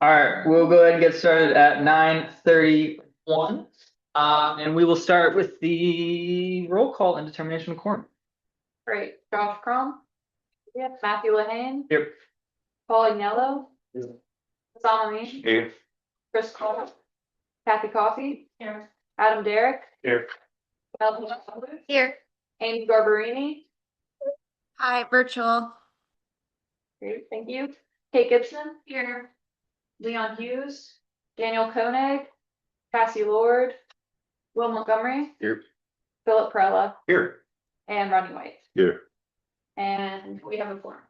All right, we'll go ahead and get started at 9:31. And we will start with the roll call and determination of quorum. Great. Josh Crum. Yep. Matthew Lehane. Here. Paul Agnello. Sam Amin. Here. Chris Cole. Kathy Coffey. Here. Adam Derrick. Here. Melvin Here. Amy Garbarini. Hi, virtual. Great, thank you. Kate Gibson. Here. Leon Hughes. Daniel Koenig. Cassie Lord. Will Montgomery. Here. Philip Prella. Here. And Ronnie White. Here. And we have a forum.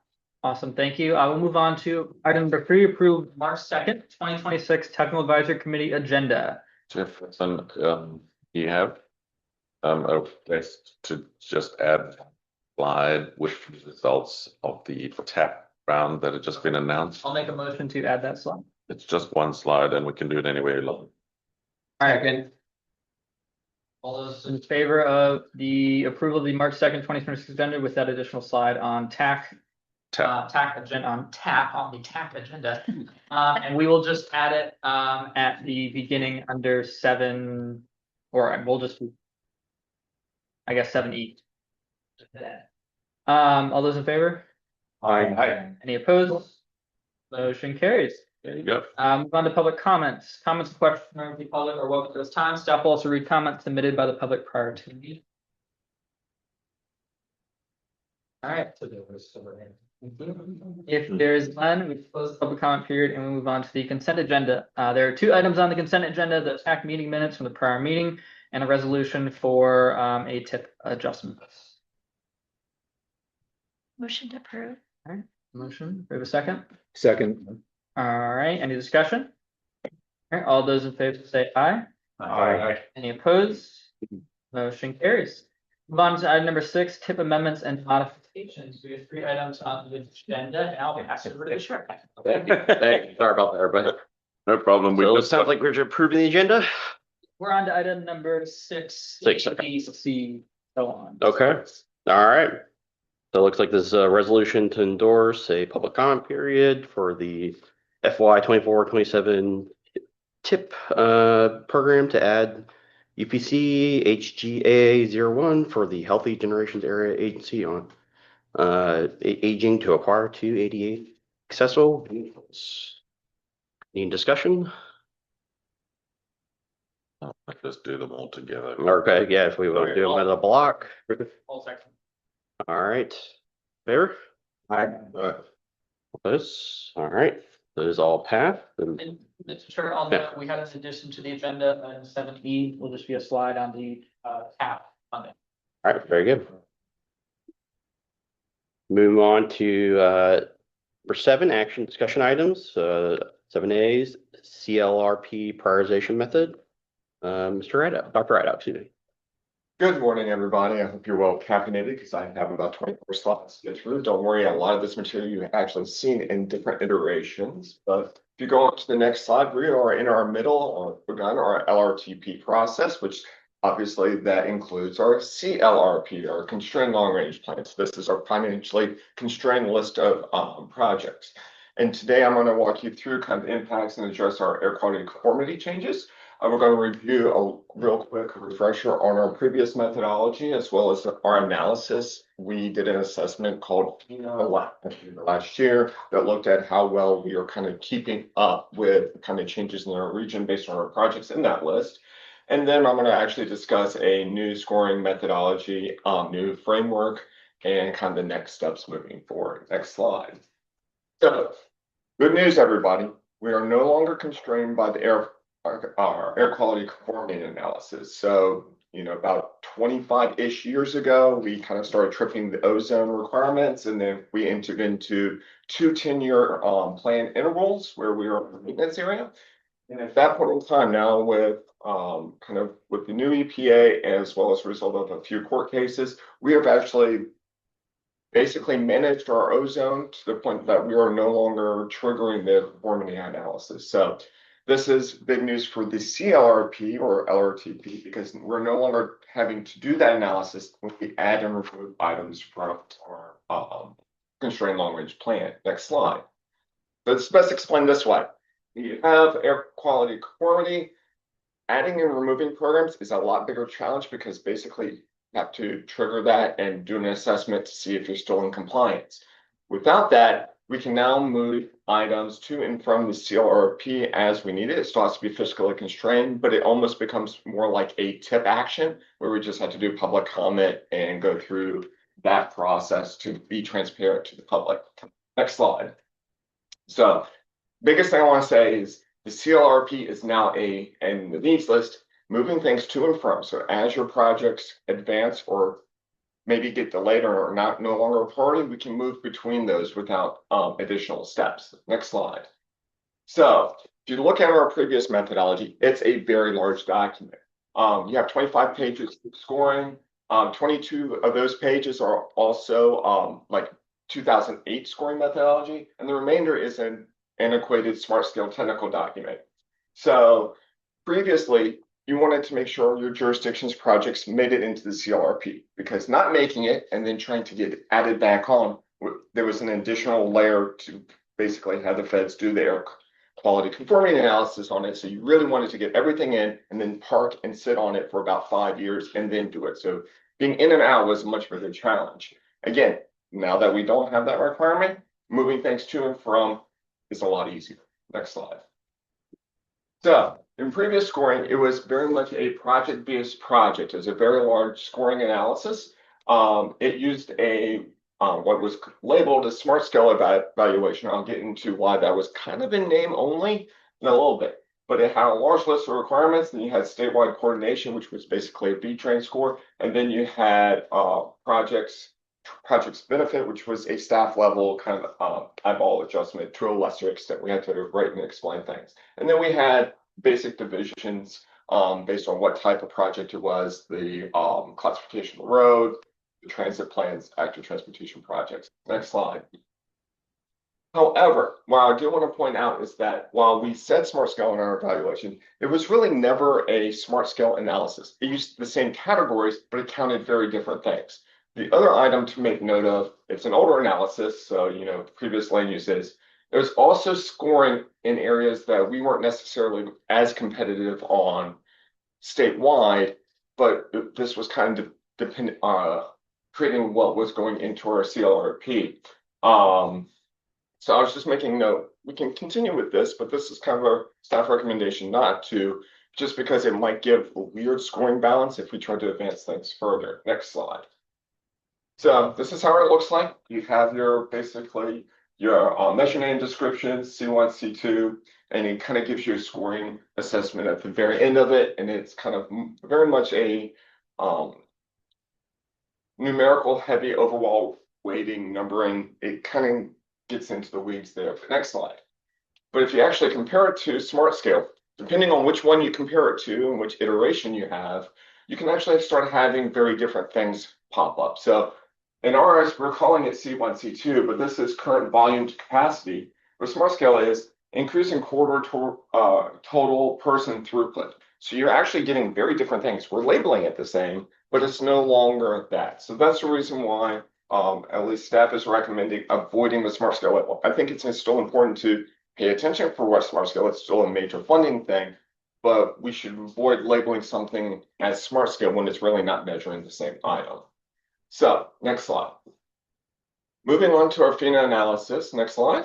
Awesome, thank you. I will move on to item number 3, approved March 2nd, 2026 Technical Advisory Committee agenda. Jefferson, you have a place to just add slide with the results of the TAC round that had just been announced. I'll make a motion to add that slide. It's just one slide and we can do it any way we like. All right, good. All those in favor of the approval of the March 2nd, 2026 agenda with that additional slide on TAC agenda on the TAC agenda. And we will just add it at the beginning under 7, or we'll just do, I guess, 7E. All those in favor? Aye. Any opposed? Motion carries. There you go. Move on to public comments. Comments and questions from the public are welcome at this time. Staff will also read comments submitted by the public prior to the meeting. All right. If there is none, we close the public comment period and we move on to the consent agenda. There are 2 items on the consent agenda: the TAC meeting minutes from the prior meeting and a resolution for a tip adjustment. Motion to approve. All right, motion. We have a second. Second. All right, any discussion? All right, all those in favor say aye. Aye. Any opposed? Motion carries. Move on to item number 6, tip amendments and modifications. We have 3 items on the agenda, and I'll pass it over to the chair. Thank you. Sorry about that, everybody. No problem. So it sounds like we're approving the agenda. We're on to item number 6. 6, okay. B, C, so on. Okay. All right. So it looks like this is a resolution to endorse a public comment period for the FY 24-27 TIP program to add UPC HGA 01 for the Healthy Generations Area Agency on aging to acquire 288 accessible vehicles. Need discussion? Let's just do them all together. Okay, yeah, if we want to do them as a block. All section. All right. Favor? Aye. This, all right. Those all pass. And Mr. Chair, on the, we had an addition to the agenda, item 7E will just be a slide on the TAP funding. All right, very good. Move on to number 7, action discussion items. 7A's CLRP prioritization method. Mr. Rideout, Dr. Rideout, excuse me. Good morning, everybody. I hope you're well caffeinated because I have about 24 slides to get through. Don't worry, a lot of this material you've actually seen in different iterations. But if you go on to the next slide, we are in our middle, or begun our LRTP process, which obviously that includes our CLRP, our constrained long range plans. This is our financially constrained list of projects. And today I'm going to walk you through kind of impacts and address our air quality conformity changes. We're going to review a real quick refresher on our previous methodology as well as our analysis. We did an assessment called last year that looked at how well we are kind of keeping up with kind of changes in our region based on our projects in that list. And then I'm going to actually discuss a new scoring methodology, new framework, and kind of the next steps moving forward. Next slide. So, good news, everybody. We are no longer constrained by the our air quality conformity analysis. So, about 25-ish years ago, we kind of started tripping the ozone requirements, and then we entered into 2 10-year plan intervals where we are in the maintenance area. And at that point in time, now with with the new EPA, as well as a result of a few court cases, we have actually basically managed our ozone to the point that we are no longer triggering the conformity analysis. So this is big news for the CLRP or LRTP because we're no longer having to do that analysis when we add and remove items from our constrained long range plan. Next slide. Let's best explain this way. you have air quality conformity. Adding and removing programs is a lot bigger challenge because basically you have to trigger that and do an assessment to see if you're still in compliance. Without that, we can now move items to and from the CLRP as we need it. It still has to be fiscally constrained, but it almost becomes more like a tip action where we just have to do public comment and go through that process to be transparent to the public. Next slide. So biggest thing I want to say is the CLRP is now and the needs list, moving things to and from. So as your projects advance or maybe get delayed or not no longer a priority, we can move between those without additional steps. Next slide. So if you look at our previous methodology, it's a very large document. You have 25 pages of scoring. 22 of those pages are also like 2008 scoring methodology, and the remainder is an antiquated smart scale technical document. So previously, you wanted to make sure your jurisdiction's projects made it into the CLRP, because not making it and then trying to get added back on, there was an additional layer to basically have the feds do their quality conformity analysis on it. So you really wanted to get everything in and then park and sit on it for about 5 years and then do it. So being in and out was a much bigger challenge. Again, now that we don't have that requirement, moving things to and from is a lot easier. Next slide. So in previous scoring, it was very much a project-based project. It was a very large scoring analysis. It used a what was labeled a smart scale evaluation. I'll get into why that was kind of in name only in a little bit. But it had a large list of requirements, and you had statewide coordination, which was basically a B-train score, and then you had projects benefit, which was a staff level kind of eyeball adjustment to a lesser extent. We had to write and explain things. And then we had basic divisions based on what type of project it was, the classification of the road, the transit plans, active transportation projects. Next slide. However, what I do want to point out is that while we said smart scale in our evaluation, it was really never a smart scale analysis. It used the same categories, but it counted very different things. The other item to make note of, it's an older analysis, so previous land uses. There's also scoring in areas that we weren't necessarily as competitive on statewide, but this was kind of dependent creating what was going into our CLRP. So I was just making note. We can continue with this, but this is kind of a staff recommendation not to, just because it might give a weird scoring balance if we try to advance things further. Next slide. So this is how it looks like. You have basically your measure name description, C1, C2, and it kind of gives you a scoring assessment at the very end of it. And it's kind of very much a numerical heavy overall weighting numbering. It kind of gets into the weeds there. Next slide. But if you actually compare it to smart scale, depending on which one you compare it to and which iteration you have, you can actually start having very different things pop up. So in ours, we're calling it C1, C2, but this is current volume to capacity. What smart scale is increasing total person throughput. So you're actually getting very different things. We're labeling it the same, but it's no longer that. So that's the reason why at least staff is recommending avoiding the smart scale label. I think it's still important to pay attention for what smart scale. It's still a major funding thing, but we should avoid labeling something as smart scale when it's really not measuring the same item. So next slide. Moving on to our FINA analysis. Next slide.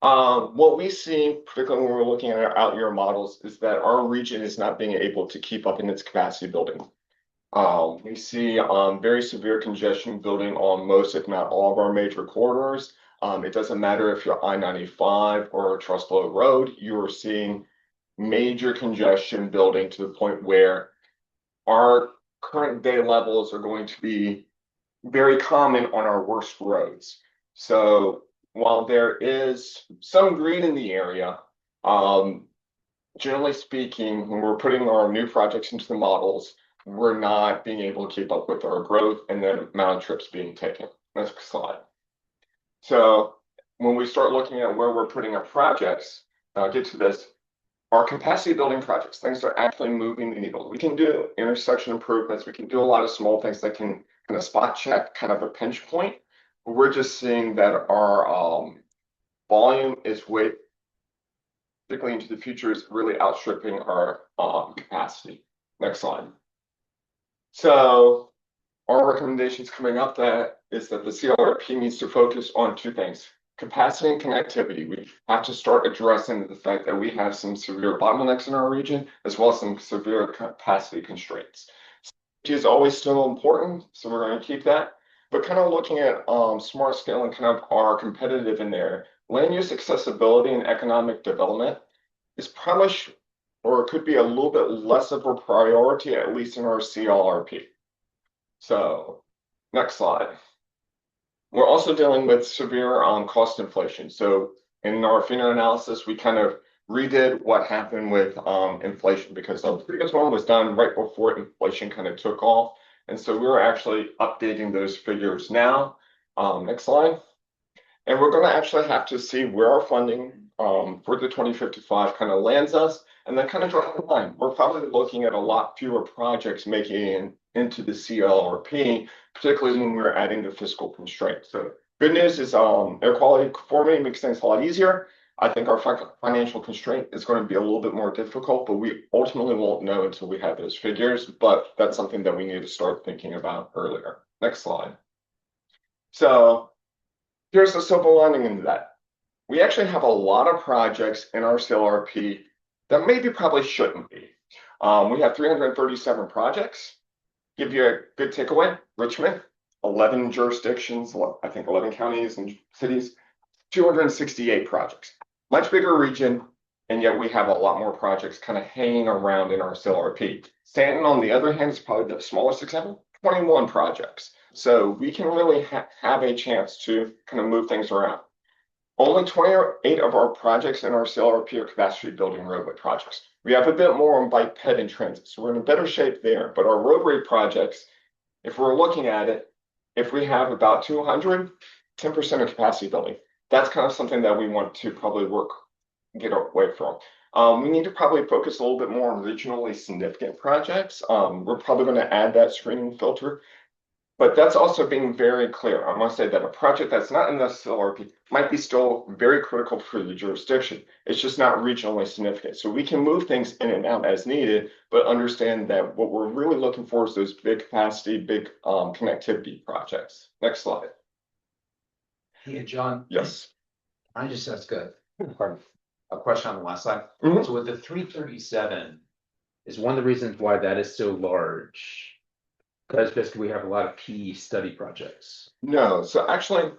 What we see, particularly when we're looking at our out-year models, is that our region is not being able to keep up in its capacity building. We see very severe congestion building on most, if not all, of our major corridors. It doesn't matter if you're I-95 or Trustlow Road, you are seeing major congestion building to the point where our current day levels are going to be very common on our worst roads. So while there is some green in the area, generally speaking, when we're putting our new projects into the models, we're not being able to keep up with our growth and the amount of trips being taken. Next slide. So when we start looking at where we're putting our projects, I'll get to this, our capacity building projects, things that are actually moving the needle. We can do intersection improvements. We can do a lot of small things that can kind of spot check kind of a pinch point. We're just seeing that our volume is way particularly into the future, is really outstripping our capacity. Next slide. So our recommendations coming up that is that the CLRP needs to focus on two things: capacity and connectivity. We have to start addressing the fact that we have some severe bottlenecks in our region, as well as some severe capacity constraints. Safety is always still important, so we're going to keep that. But kind of looking at smart scale and kind of our competitive in there, land use accessibility and economic development is probably, or it could be a little bit less of a priority, at least in our CLRP. So next slide. We're also dealing with severe cost inflation. So in our FINA analysis, we kind of redid what happened with inflation, because the previous one was done right before inflation kind of took off. And so we're actually updating those figures now. Next slide. And we're going to actually have to see where our funding for the 2055 kind of lands us, and then kind of draw the line. We're probably looking at a lot fewer projects making it into the CLRP, particularly when we're adding the fiscal constraints. So good news is air quality conformity makes things a lot easier. I think our financial constraint is going to be a little bit more difficult, but we ultimately won't know until we have those figures. But that's something that we need to start thinking about earlier. Next slide. So here's the silver lining into that. We actually have a lot of projects in our CLRP that maybe probably shouldn't be. We have 337 projects. Give you a good takeaway: Richmond, 11 jurisdictions, I think 11 counties and cities, 268 projects. Much bigger region, and yet we have a lot more projects kind of hanging around in our CLRP. Stanton, on the other hand, is probably the smallest example, 21 projects. So we can really have a chance to kind of move things around. Only 28 of our projects in our CLRP are capacity building roadway projects. We have a bit more on bike, ped, and transit, so we're in a better shape there. But our roadway projects, if we're looking at it, if we have about 200, 10% of capacity building, that's kind of something that we want to probably get away from. We need to probably focus a little bit more on regionally significant projects. We're probably going to add that screening filter. But that's also being very clear. I must say that a project that's not in the CLRP might be still very critical for the jurisdiction. It's just not regionally significant. So we can move things in and out as needed, but understand that what we're really looking for is those big capacity, big connectivity projects. Next slide. Hey, John. Yes. I just ask a question on the last slide. Mhm. So with the 337, is one of the reasons why that is so large, because basically we have a lot of PE study projects. No, so actually,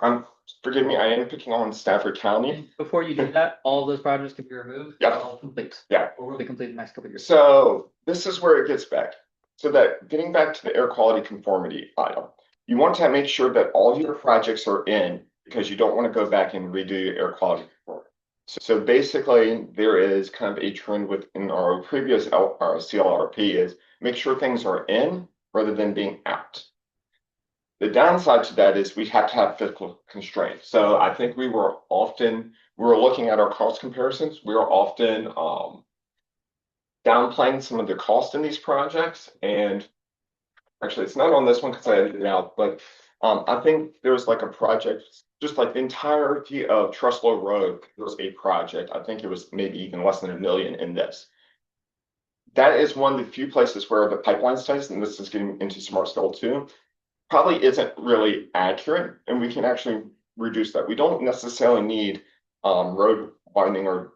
forgive me, I am picking on Stafford County. Before you do that, all of those projects can be removed. Yeah. All complete. Yeah. Or will be complete in the next couple of years. So this is where it gets back. So that getting back to the air quality conformity item, you want to make sure that all of your projects are in, because you don't want to go back and redo your air quality conformity. So basically, there is kind of a trend within our previous our CLRP is make sure things are in rather than being out. The downside to that is we have to have fiscal constraints. So I think we were looking at our cost comparisons. We were often downplaying some of the cost in these projects. And actually, it's not on this one because I edited it out, but I think there was like a project, just like the entirety of Truslow Road was a project. I think it was maybe even less than $1 million in this. That is one of the few places where the pipeline studies, and this is getting into smart scale too, probably isn't really accurate, and we can actually reduce that. We don't necessarily need road widening or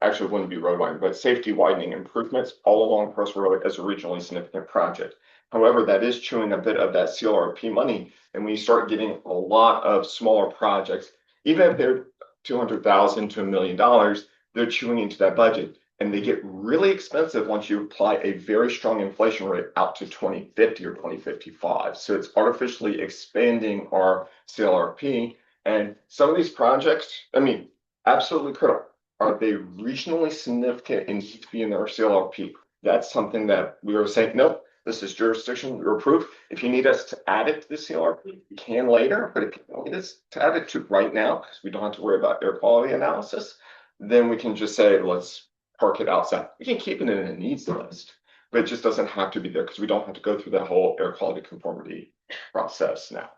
actually it wouldn't be road widening, but safety widening improvements all along Press Road as a regionally significant project. However, that is chewing a bit of that CLRP money, and when you start getting a lot of smaller projects, even if they're $200,000 to $1 million, they're chewing into that budget. And they get really expensive once you apply a very strong inflation rate out to 2050 or 2055. So it's artificially expanding our CLRP. And some of these projects, I mean, absolutely critical. Are they regionally significant and need to be in our CLRP? That's something that we are saying, nope, this is jurisdiction, we're approved. If you need us to add it to the CLRP, you can later. But if you don't need us to add it to right now, because we don't have to worry about air quality analysis, then we can just say, let's park it outside. We can keep it in a needs list, but it just doesn't have to be there because we don't have to go through that whole air quality conformity process now.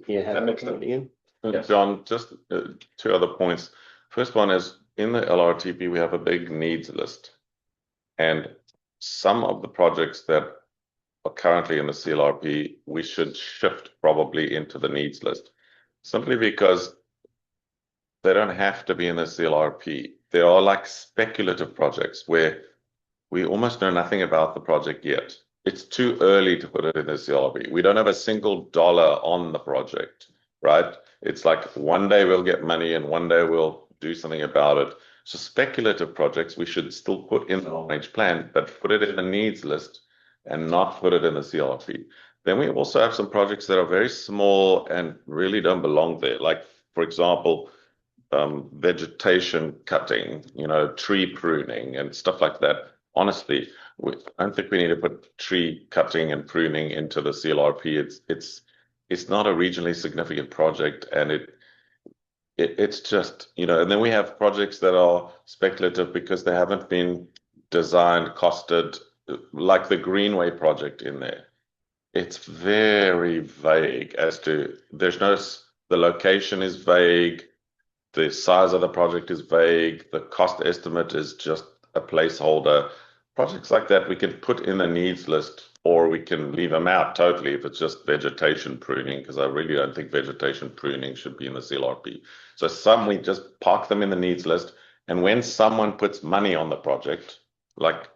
Yeah, That makes sense. Ian? John, just two other points. First one is in the LRTP, we have a big needs list. And some of the projects that are currently in the CLRP, we should shift probably into the needs list. Simply because they don't have to be in the CLRP. There are like speculative projects where we almost know nothing about the project yet. It's too early to put it in the CLRP. We don't have a single dollar on the project, right? It's like one day we'll get money and one day we'll do something about it. So speculative projects, we should still put in the long-range plan, but put it in the needs list and not put it in the CLRP. Then we also have some projects that are very small and really don't belong there. Like, for example, vegetation cutting, tree pruning and stuff like that. Honestly, I don't think we need to put tree cutting and pruning into the CLRP. It's not a regionally significant project, and it's just, and then we have projects that are speculative because they haven't been designed, costed, like the Greenway project in there. It's very vague the location is vague, the size of the project is vague, the cost estimate is just a placeholder. Projects like that we can put in the needs list, or we can leave them out totally if it's just vegetation pruning, because I really don't think vegetation pruning should be in the CLRP. So some we just park them in the needs list, and when someone puts money on the project, like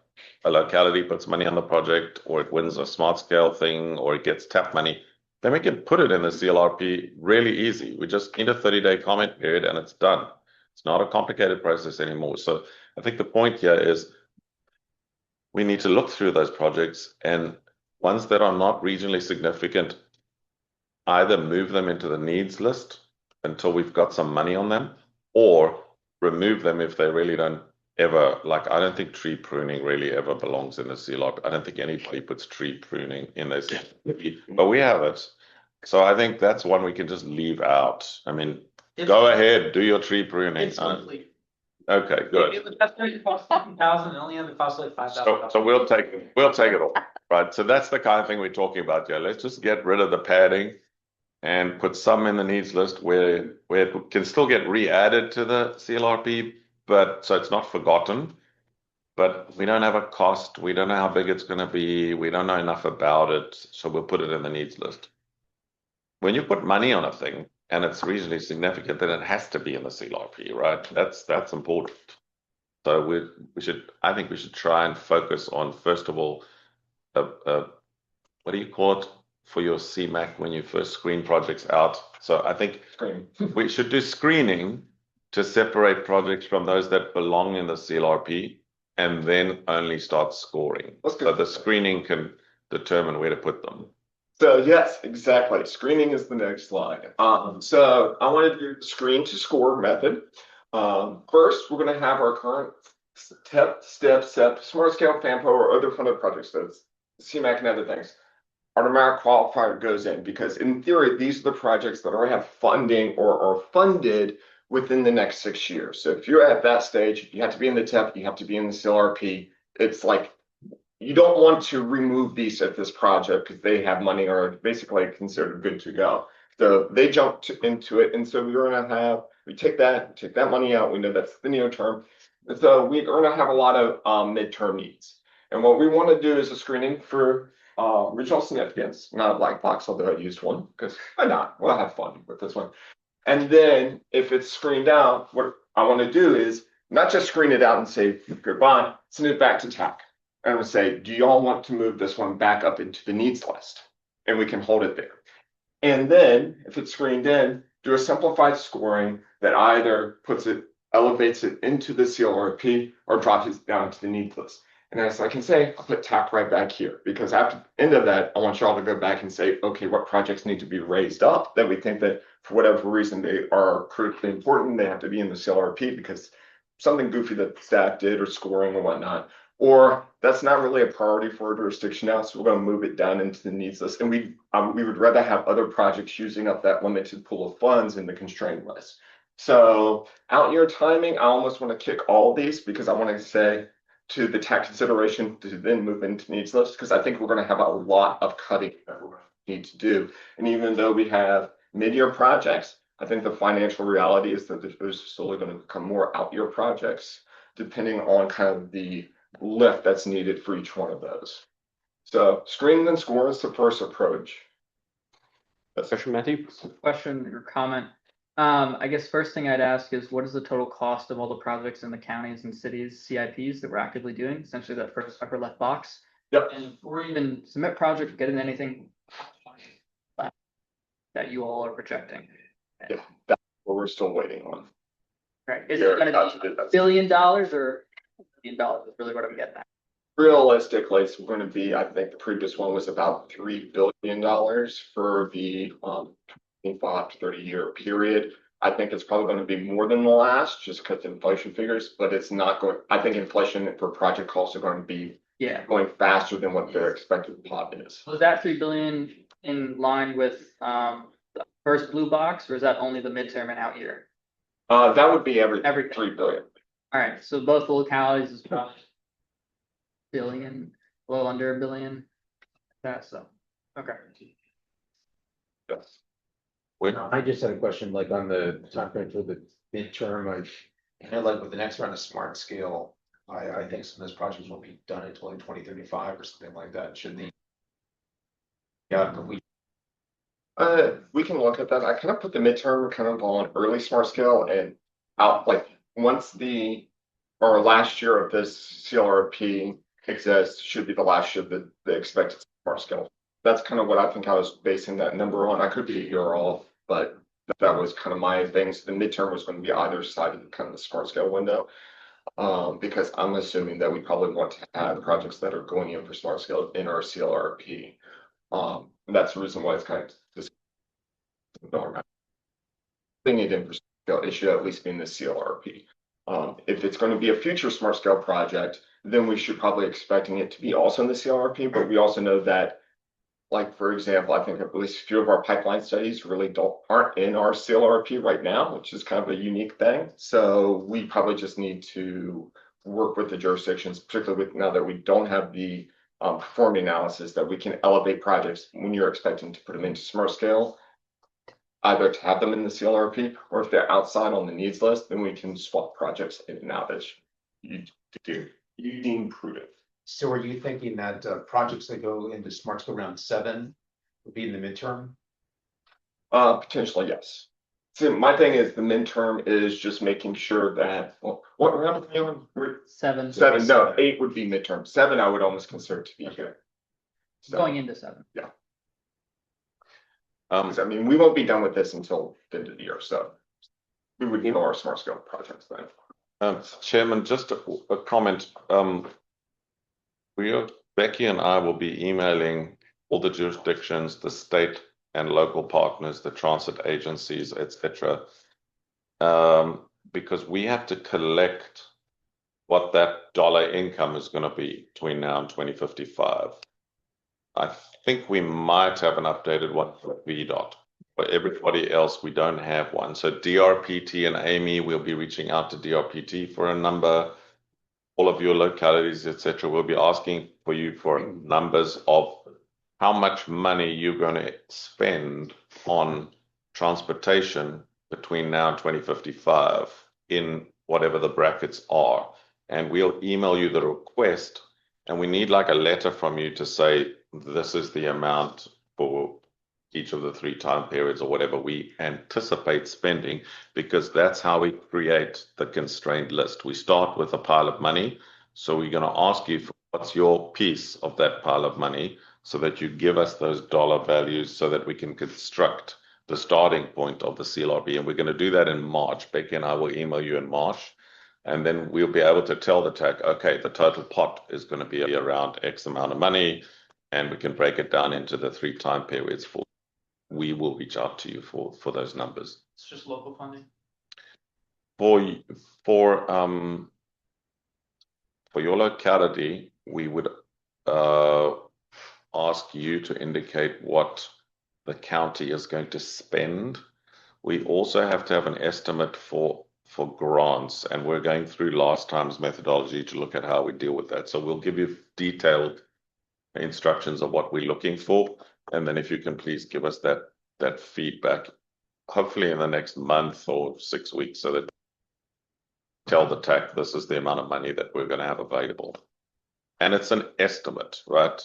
a locality puts money on the project, or it wins a smart scale thing, or it gets TAP money, then we can put it in the CLRP really easy. We just need a 30-day comment period and it's done. It's not a complicated process anymore. So I think the point here is we need to look through those projects, and ones that are not regionally significant, either move them into the needs list until we've got some money on them, or remove them if they really don't ever, like, I don't think tree pruning really ever belongs in the CLRP. I don't think anybody puts tree pruning in their CLRP, but we have it. So I think that's one we can just leave out. I mean, go ahead, do your tree pruning. It's monthly. Okay, good. It would have to cost 50,000, and only ever cost like 5,000. So we'll take it all, right? So that's the kind of thing we're talking about here. Let's just get rid of the padding and put some in the needs list where it can still get re-added to the CLRP, but so it's not forgotten. But we don't have a cost. We don't know how big it's going to be. We don't know enough about it, so we'll put it in the needs list. When you put money on a thing and it's reasonably significant, then it has to be in the CLRP, right? That's important. So I think we should try and focus on, first of all, what do you call it for your CMAC when you first screen projects out? So I think we should do screening to separate projects from those that belong in the CLRP, and then only start scoring. So the screening can determine where to put them. So yes, exactly. Screening is the next slide. So I want to do the screen to score method. First, we're going to have our current step, smart scale, FAMPO, or other funded projects, so CMAC and other things. Automatic qualifier goes in because in theory, these are the projects that already have funding or are funded within the next 6 years. So if you're at that stage, you have to be in the TEP, you have to be in the CLRP. It's like, you don't want to remove these at this project because they have money or basically considered good to go. So they jumped into it. And so we're going to we take that money out. We know that's the near term. And so we're going to have a lot of midterm needs. And what we want to do is a screening for regional significance, not a black box, although I used one because why not? We'll have fun with this one. And then if it's screened out, what I want to do is not just screen it out and say goodbye, send it back to TAC. And I'm going to say, do y'all want to move this one back up into the needs list? And we can hold it there. And then if it's screened in, do a simplified scoring that either elevates it into the CLRP or drops it down to the needs list. And as I can say, I'll put TAC right back here because after the end of that, I want y'all to go back and say, okay, what projects need to be raised up that we think that for whatever reason they are critically important. They have to be in the CLRP because something goofy that the staff did or scoring or whatnot. Or that's not really a priority for a jurisdiction now, so we're going to move it down into the needs list. And we would rather have other projects using up that limited pool of funds in the constrained list. So out year timing, I almost want to kick all of these because I want to say to the TAC consideration to then move into needs list because I think we're going to have a lot of cutting that we're going to need to do. And even though we have mid-year projects, I think the financial reality is that there's slowly going to become more out-year projects, depending on kind of the lift that's needed for each one of those. So screening and scoring is the first approach. Question, Matthew? Question or comment? I guess first thing I'd ask is what is the total cost of all the projects in the counties and cities CIPs that we're actively doing? Essentially that first upper left box. Yep. And before we even submit project, get in anything that you all are projecting. Yeah, that's what we're still waiting on. Right, is Yeah, it gonna that's- be that's- $1 billion or $1 billion is really what I'm getting at? Realistically, it's going to be, I think the previous one was about $3 billion for the 25 to 30-year period. I think it's probably going to be more than the last, just because inflation figures, but it's not going, I think inflation for project costs are going to be Yeah, going faster than what their expected plot is. was that 3 billion in line with the first blue box, or is that only the midterm and out year? That would be every Everything. 3 billion. Alright, so both the localities is about billion, a little under $1 billion. That's so, okay. Yes. I just had a question, like on the timeframe for the midterm, I know like with the next round of smart scale, I think some of those projects won't be done until like 2035 or something like that, should the. Yeah, but We can look at that. I kind of put the midterm kind of on early smart scale and out, like, once or last year of this CLRP exists, should be the last year of the expected smart scale. That's kind of what I think I was basing that number on. I could be a year off, but that was kind of my thing. So the midterm was going to be either side of kind of the smart scale window. Because I'm assuming that we probably want to have projects that are going in for smart scale in our CLRP. That's the reason why it's kind of just normal. Thing it in for scale, it should at least be in the CLRP. If it's going to be a future smart scale project, then we should probably expecting it to be also in the CLRP, but we also know that, like, for example, I think at least a few of our pipeline studies really aren't in our CLRP right now, which is kind of a unique thing. So we probably just need to work with the jurisdictions, particularly with now that we don't have the performing analysis, that we can elevate projects when you're expecting to put them into smart scale, either to have them in the CLRP, or if they're outside on the needs list, then we can swap projects in and out as you deem prudent. So are you thinking that projects that go into smart scale round 7 would be in the midterm? Potentially, yes. So my thing is the midterm is just making sure that, well, what round are we on? 7. 7, no, 8 would be midterm. 7, I would almost consider to be here. So, Going into 7. I mean, we won't be done with this until the end of the year, so we would know our smart scale projects then. Chairman, just a comment. Becky and I will be emailing all the jurisdictions, the state and local partners, the transit agencies, etc. Because we have to collect what that dollar income is going to be between now and 2055. I think we might have an updated one for VDOT. For everybody else, we don't have one. So DRPT and Amy will be reaching out to DRPT for a number. All of your localities, etc., will be asking for you for numbers of how much money you're going to spend on transportation between now and 2055 in whatever the brackets are. And we'll email you the request, and we need like a letter from you to say this is the amount for each of the 3 time periods or whatever we anticipate spending, because that's how we create the constrained list. We start with a pile of money. So we're going to ask you for what's your piece of that pile of money, so that you give us those dollar values so that we can construct the starting point of the CLRP. And we're going to do that in March. Becky and I will email you in March. And then we'll be able to tell the TAC, okay, the total pot is going to be around X amount of money. And we can break it down into the 3 time periods. We will reach out to you for those numbers. It's just local funding. For your locality, we would ask you to indicate what the county is going to spend. We also have to have an estimate for grants, and we're going through last time's methodology to look at how we deal with that. So we'll give you detailed instructions of what we're looking for, and then if you can please give us that feedback hopefully in the next month or 6 weeks, so that tell the TAC this is the amount of money that we're going to have available. And it's an estimate, right?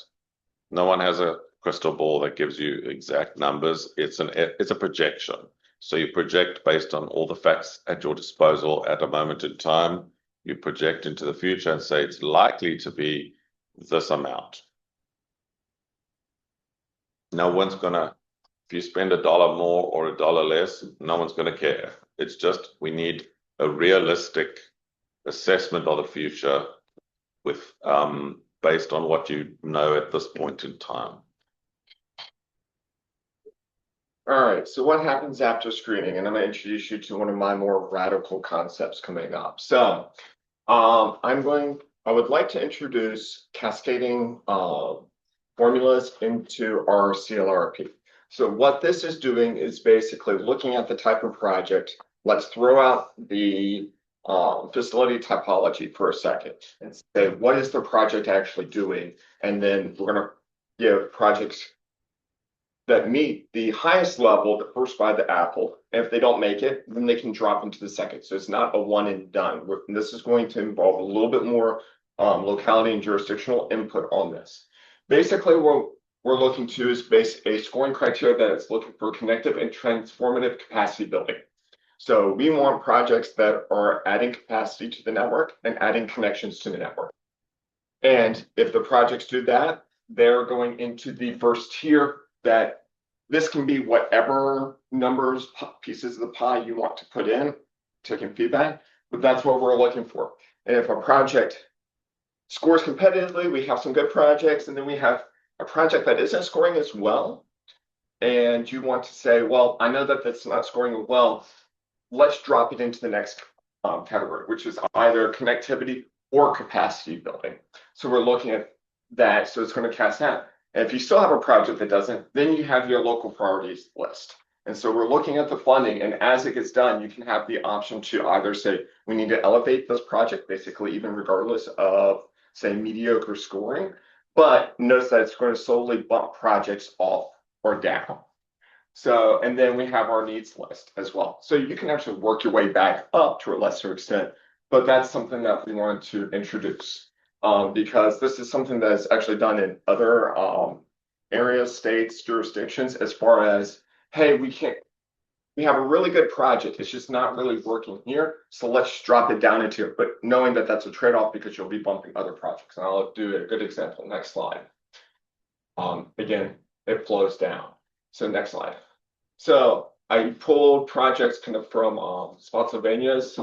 No one has a crystal ball that gives you exact numbers. It's a projection. So you project based on all the facts at your disposal at a moment in time. You project into the future and say it's likely to be this amount. No one's gonna, if you spend $1 more or $1 less, no one's gonna care. It's just we need a realistic assessment of the future with based on what you know at this point in time. All right, so what happens after screening? And I'm going to introduce you to one of my more radical concepts coming up. So I would like to introduce cascading formulas into our CLRP. So what this is doing is basically looking at the type of project. Let's throw out the facility typology for a second and say, what is the project actually doing? And then we're going to give projects that meet the highest level, the first by the apple. And if they don't make it, then they can drop into the second. So it's not a one and done. This is going to involve a little bit more locality and jurisdictional input on this. Basically, what we're looking to is base a scoring criteria that is looking for connective and transformative capacity building. So we want projects that are adding capacity to the network and adding connections to the network. And if the projects do that, they're going into the first tier. That this can be whatever numbers, pieces of the pie you want to put in, taking feedback, but that's what we're looking for. And if a project scores competitively, we have some good projects, and then we have a project that isn't scoring as well, and you want to say, well, I know that that's not scoring well, let's drop it into the next category, which is either connectivity or capacity building. So we're looking at that, so it's going to cast out. And if you still have a project that doesn't, then you have your local priorities list. And so we're looking at the funding, and as it gets done, you can have the option to either say, we need to elevate this project, basically, even regardless of, say, mediocre scoring, but notice that it's going to slowly bump projects off or down. So, and then we have our needs list as well. So you can actually work your way back up to a lesser extent, but that's something that we wanted to introduce. Because this is something that is actually done in other areas, states, jurisdictions, as far as, hey, we have a really good project, it's just not really working here, so let's drop it down into it, but knowing that that's a trade-off because you'll be bumping other projects. And I'll do a good example. Next slide. Again, it flows down. So next slide. So I pulled projects kind of from Spotsylvania's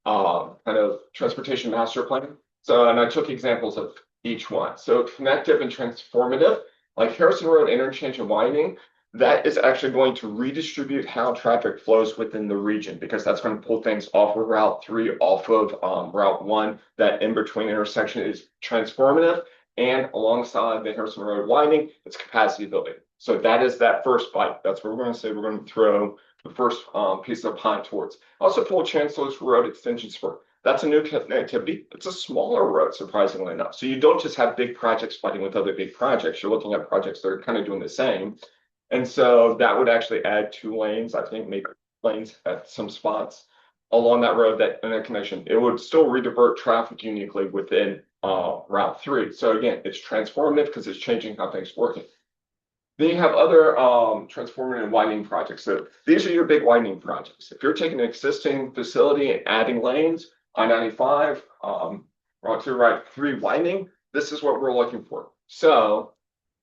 kind of transportation master plan. So, and I took examples of each one. So connective and transformative, like Harrison Road interchange and widening, that is actually going to redistribute how traffic flows within the region, because that's going to pull things off of Route 3, off of Route 1. That in-between intersection is transformative, and alongside the Harrison Road widening, it's capacity building. So that is that first bite. That's where we're going to say we're going to throw the first piece of pie towards. Also pull Chancellor's Road extension spur. That's a new connectivity. It's a smaller road, surprisingly enough. So you don't just have big projects fighting with other big projects. You're looking at projects that are kind of doing the same. And so that would actually add 2 lanes, I think, maybe lanes at some spots along that road, that interconnection. It would still redivert traffic uniquely within Route 3. So again, it's transformative because it's changing how things are working. Then you have other transformative widening projects. So these are your big widening projects. If you're taking an existing facility and adding lanes, I-95, Route 2, Route 3 widening, this is what we're looking for. So,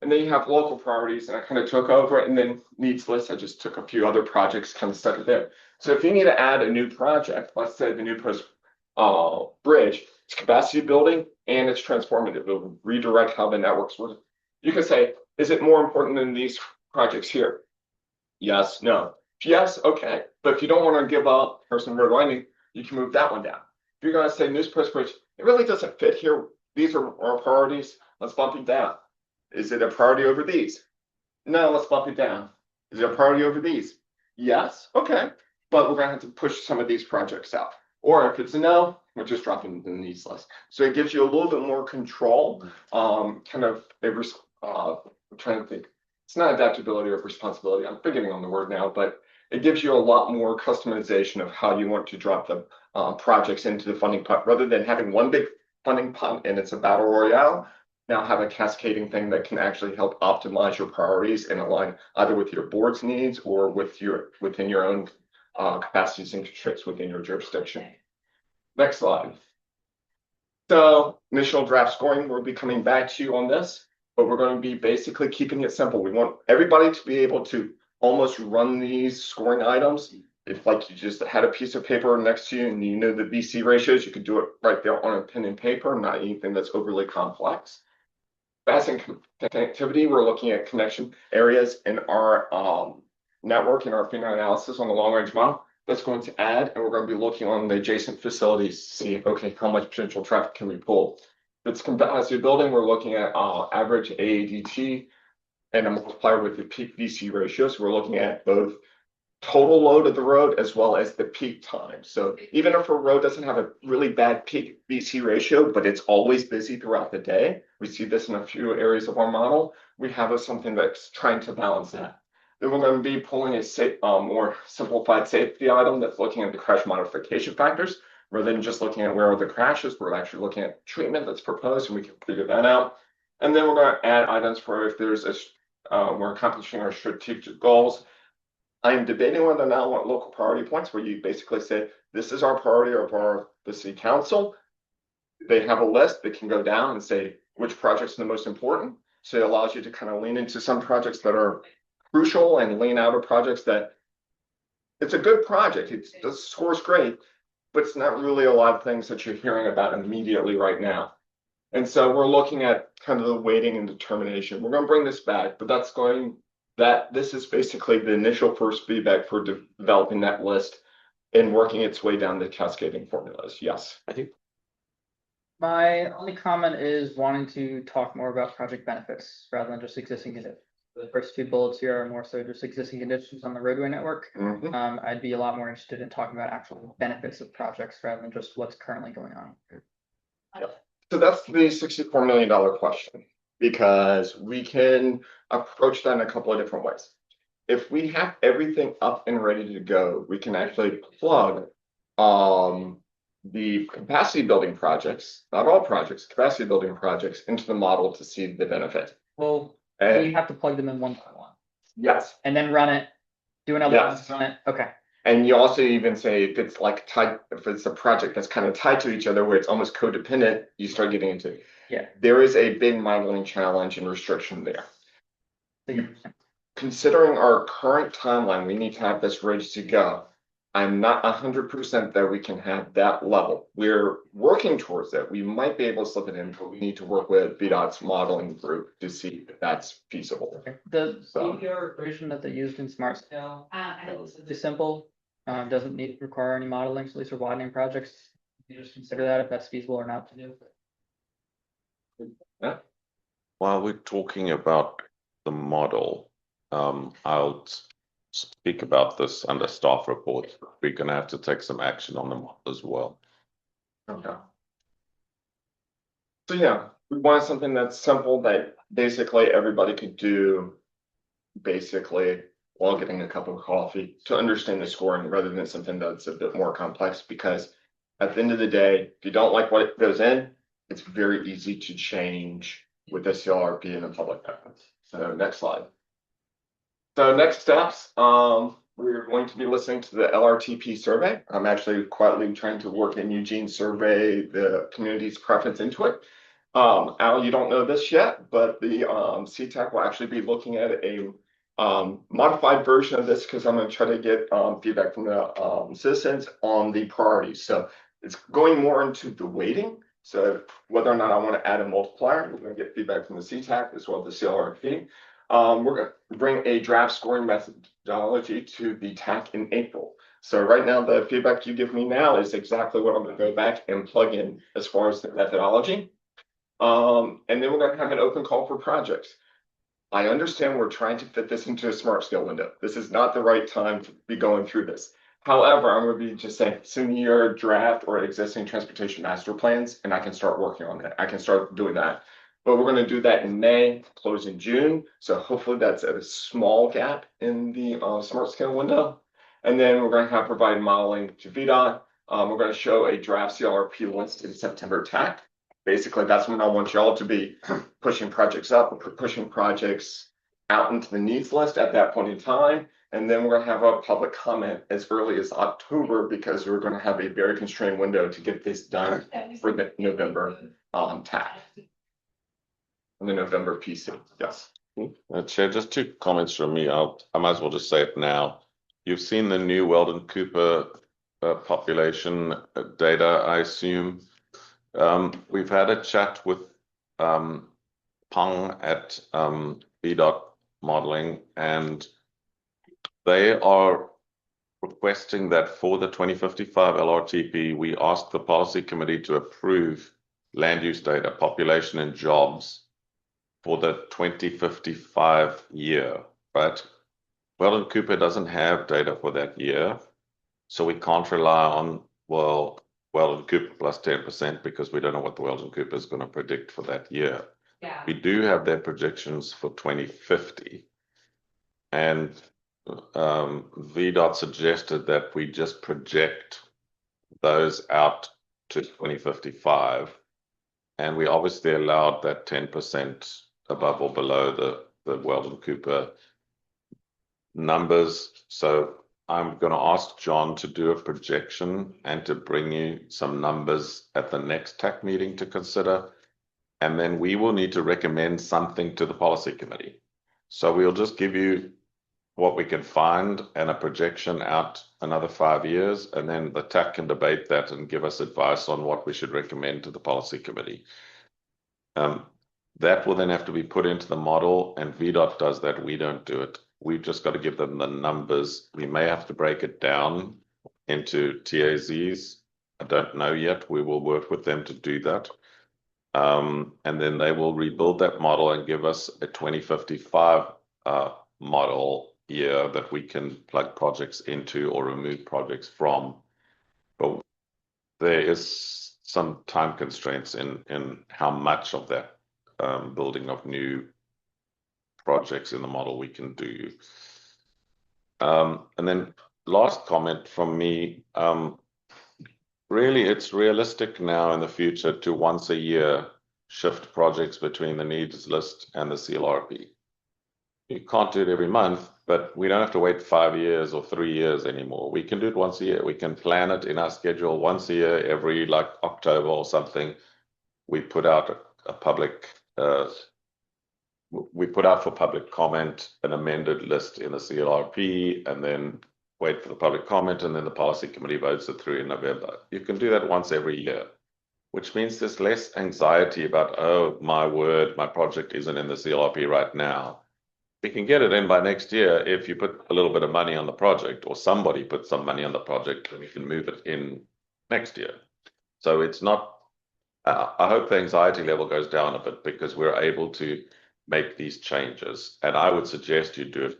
and then you have local priorities, and I kind of took over it, and then needs list, I just took a few other projects, kind of stuck it there. So if you need to add a new project, let's say the new post bridge, it's capacity building and it's transformative. It will redirect how the networks work. You can say, is it more important than these projects here? Yes, no. Yes, okay. But if you don't want to give up Harrison Road widening, you can move that one down. If you're going to say News Post Bridge, it really doesn't fit here. These are our priorities. Let's bump it down. Is it a priority over these? No, let's bump it down. Is it a priority over these? Yes, okay. But we're going to have to push some of these projects out. Or if it's a no, we're just dropping the needs list. So it gives you a little bit more control. Kind of, I'm trying to think. It's not adaptability or responsibility. I'm forgetting on the word now, but it gives you a lot more customization of how you want to drop the projects into the funding pot, rather than having one big funding pot and it's a battle royale. Now have a cascading thing that can actually help optimize your priorities and align either with your board's needs or within your own capacities and constraints within your jurisdiction. Next slide. So initial draft scoring, we'll be coming back to you on this, but we're going to be basically keeping it simple. We want everybody to be able to almost run these scoring items. If like you just had a piece of paper next to you and you know the VC ratios, you could do it right there on a pen and paper, not anything that's overly complex. Fast and connectivity, we're looking at connection areas in our network and our finger analysis on the long range model. That's going to add, and we're going to be looking on the adjacent facilities to see, okay, how much potential traffic can we pull? If it's capacity building, we're looking at average AADT and a multiplier with the peak VC ratio. So we're looking at both total load of the road as well as the peak time. So even if a road doesn't have a really bad peak VC ratio, but it's always busy throughout the day, we see this in a few areas of our model, we have something that's trying to balance that. Then we're going to be pulling a more simplified safety item that's looking at the crash modification factors. Rather than just looking at where are the crashes, we're actually looking at treatment that's proposed and we can figure that out. And then we're going to add items for if there's we're accomplishing our strategic goals. I am debating whether or not I want local priority points where you basically say, this is our priority of the city council. They have a list that can go down and say which projects are the most important. So it allows you to kind of lean into some projects that are crucial and lean out of projects that it's a good project. The score's great, but it's not really a lot of things that you're hearing about immediately right now. And so we're looking at kind of the weighting and determination. We're going to bring this back, but this is basically the initial first feedback for developing that list and working its way down the cascading formulas. Yes. I think My only comment is wanting to talk more about project benefits rather than just existing conditions. The first two bullets here are more so just existing conditions on the roadway network. Mhm. I'd be a lot more interested in talking about actual benefits of projects rather than just what's currently going on. So that's the $64 million question, because we can approach that in a couple of different ways. If we have everything up and ready to go, we can actually plug the capacity building projects, not all projects, capacity building projects into the model to see the benefit. Well, And we have to plug them in one by one yes. and then run it, do another Yes. one, run it. Okay. And you also even say if it's like tied, if it's a project that's kind of tied to each other where it's almost codependent, you start getting into. Yeah. There is a big modeling challenge and restriction there. So you're- Considering our current timeline, we need to have this ready to go. I'm not 100% that we can have that level. We're working towards it. We might be able to slip it in, but we need to work with VDOT's modeling group to see if that's feasible. Okay. The So- CPR version that they used in Smart Scale, relatively simple, doesn't require any modeling, so at least for widening projects. You just consider that if that's feasible or not to do. While we're talking about the model, I'll speak about this under staff report. We're gonna have to take some action on the model as well. Okay. So yeah, we want something that's simple that basically everybody could do basically while getting a cup of coffee to understand the scoring rather than something that's a bit more complex, because at the end of the day, if you don't like what goes in, it's very easy to change with the CLRP and the public reference. So next slide. So next steps, we're going to be listening to the LRTP survey. I'm actually quietly trying to work in Eugene's survey, the community's preference into it. Al, you don't know this yet, but the CTAC will actually be looking at a modified version of this because I'm going to try to get feedback from the citizens on the priorities. So it's going more into the weighting. So whether or not I want to add a multiplier, we're going to get feedback from the CTAC as well as the CLRP. We're going to bring a draft scoring methodology to the TAC in April. So right now, the feedback you give me now is exactly what I'm going to go back and plug in as far as the methodology. And then we're going to have an open call for projects. I understand we're trying to fit this into a smart scale window. This is not the right time to be going through this. However, I'm going to be just saying, send your draft or existing transportation master plans, and I can start working on that. I can start doing that. But we're going to do that in May, close in June. So hopefully that's at a small gap in the smart scale window. And then we're gonna have provide modeling to VDOT. We're gonna show a draft CLRP list in September TAC. Basically, that's when I want y'all to be pushing projects up, pushing projects out into the needs list at that point in time. And then we're gonna have a public comment as early as October because we're gonna have a very constrained window to get this done for the November TAC. And the November PC, yes. Chair, just 2 comments from me. I might as well just say it now. You've seen the new Weldon Cooper population data, I assume. We've had a chat with Pong at VDOT Modeling, and they are requesting that for the 2055 LRTP, we ask the policy committee to approve land use data, population and jobs for the 2055 year, right? Weldon Cooper doesn't have data for that year, so we can't rely on, well, Weldon Cooper plus 10% because we don't know what the Weldon Cooper is going to predict for that year. Yeah. We do have their projections for 2050. And VDOT suggested that we just project those out to 2055. And we obviously allowed that 10% above or below the Weldon Cooper numbers. So I'm going to ask John to do a projection and to bring you some numbers at the next TAC meeting to consider. And then we will need to recommend something to the policy committee. So we'll just give you what we can find and a projection out another 5 years. And then the TAC can debate that and give us advice on what we should recommend to the policy committee. That will then have to be put into the model, and VDOT does that. We don't do it. We've just got to give them the numbers. We may have to break it down into TAZs. I don't know yet. We will work with them to do that. And then they will rebuild that model and give us a 2055 model year that we can plug projects into or remove projects from. But there is some time constraints in how much of that building of new projects in the model we can do. And then last comment from me, really it's realistic now in the future to once a year shift projects between the needs list and the CLRP. You can't do it every month, but we don't have to wait 5 years or 3 years anymore. We can do it once a year. We can plan it in our schedule once a year, every like October or something. We put out a public, we put out for public comment an amended list in the CLRP, and then wait for the public comment, and then the policy committee votes it through in November. You can do that once every year, which means there's less anxiety about, oh, my word, my project isn't in the CLRP right now. We can get it in by next year if you put a little bit of money on the project, or somebody put some money on the project, and we can move it in next year. So it's not, I hope the anxiety level goes down a bit because we're able to make these changes. And I would suggest you do it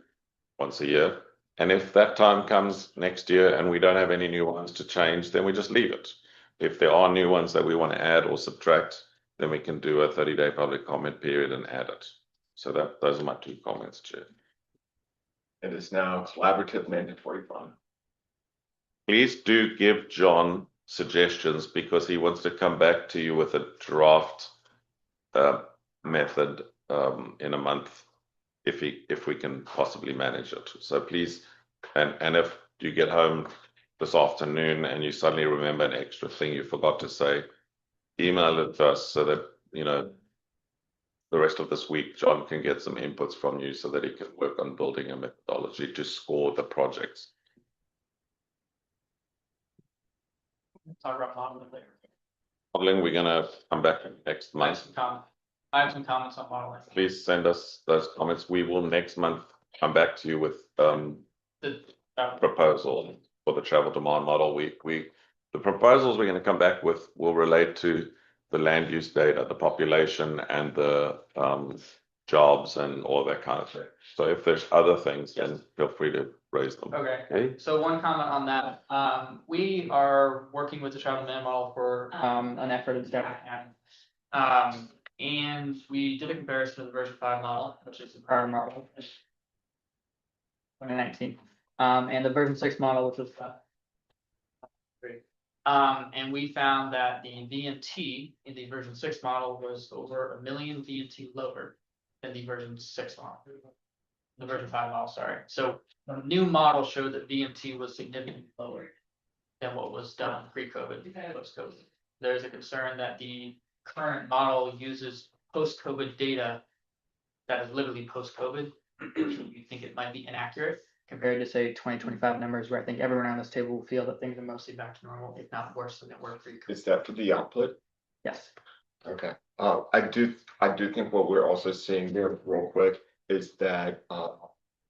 once a year. And if that time comes next year and we don't have any new ones to change, then we just leave it. If there are new ones that we want to add or subtract, then we can do a 30-day public comment period and add it. So those are my 2 comments, Chair. It is now collaborative mandatory fund. Please do give John suggestions because he wants to come back to you with a draft method in a month if we can possibly manage it. So please, and if you get home this afternoon and you suddenly remember an extra thing you forgot to say, email it to us so that, you know, the rest of this week, John can get some inputs from you so that he can work on building a methodology to score the projects. Talk about modeling later. Modeling, we're going to come back next month. I have some comments on modeling. Please send us those comments. We will next month come back to you with The proposal for the travel demand model. The proposals we're going to come back with will relate to the land use data, the population, and the jobs and all that kind of thing. So if there's other things, then feel free to raise them. Okay. So one comment on that. We are working with the travel demand model for an effort in Stafford County. And we did a comparison to the version 5 model, which is the prior model, 2019. and the version 6 model, which was and we found that the VNT in the version 6 model was over 1 million VNT lower than the version 6 model. The version 5 model, sorry. So the new model showed that VNT was significantly lower than what was done pre-COVID, post-COVID. There's a concern that the current model uses post-COVID data that is literally post-COVID, which you think it might be inaccurate compared to say 2025 numbers, where I think everyone on this table will feel that things are mostly back to normal, if not worse than they were pre-COVID. Is that for the output? Yes. Okay, I do think what we're also seeing there real quick is that,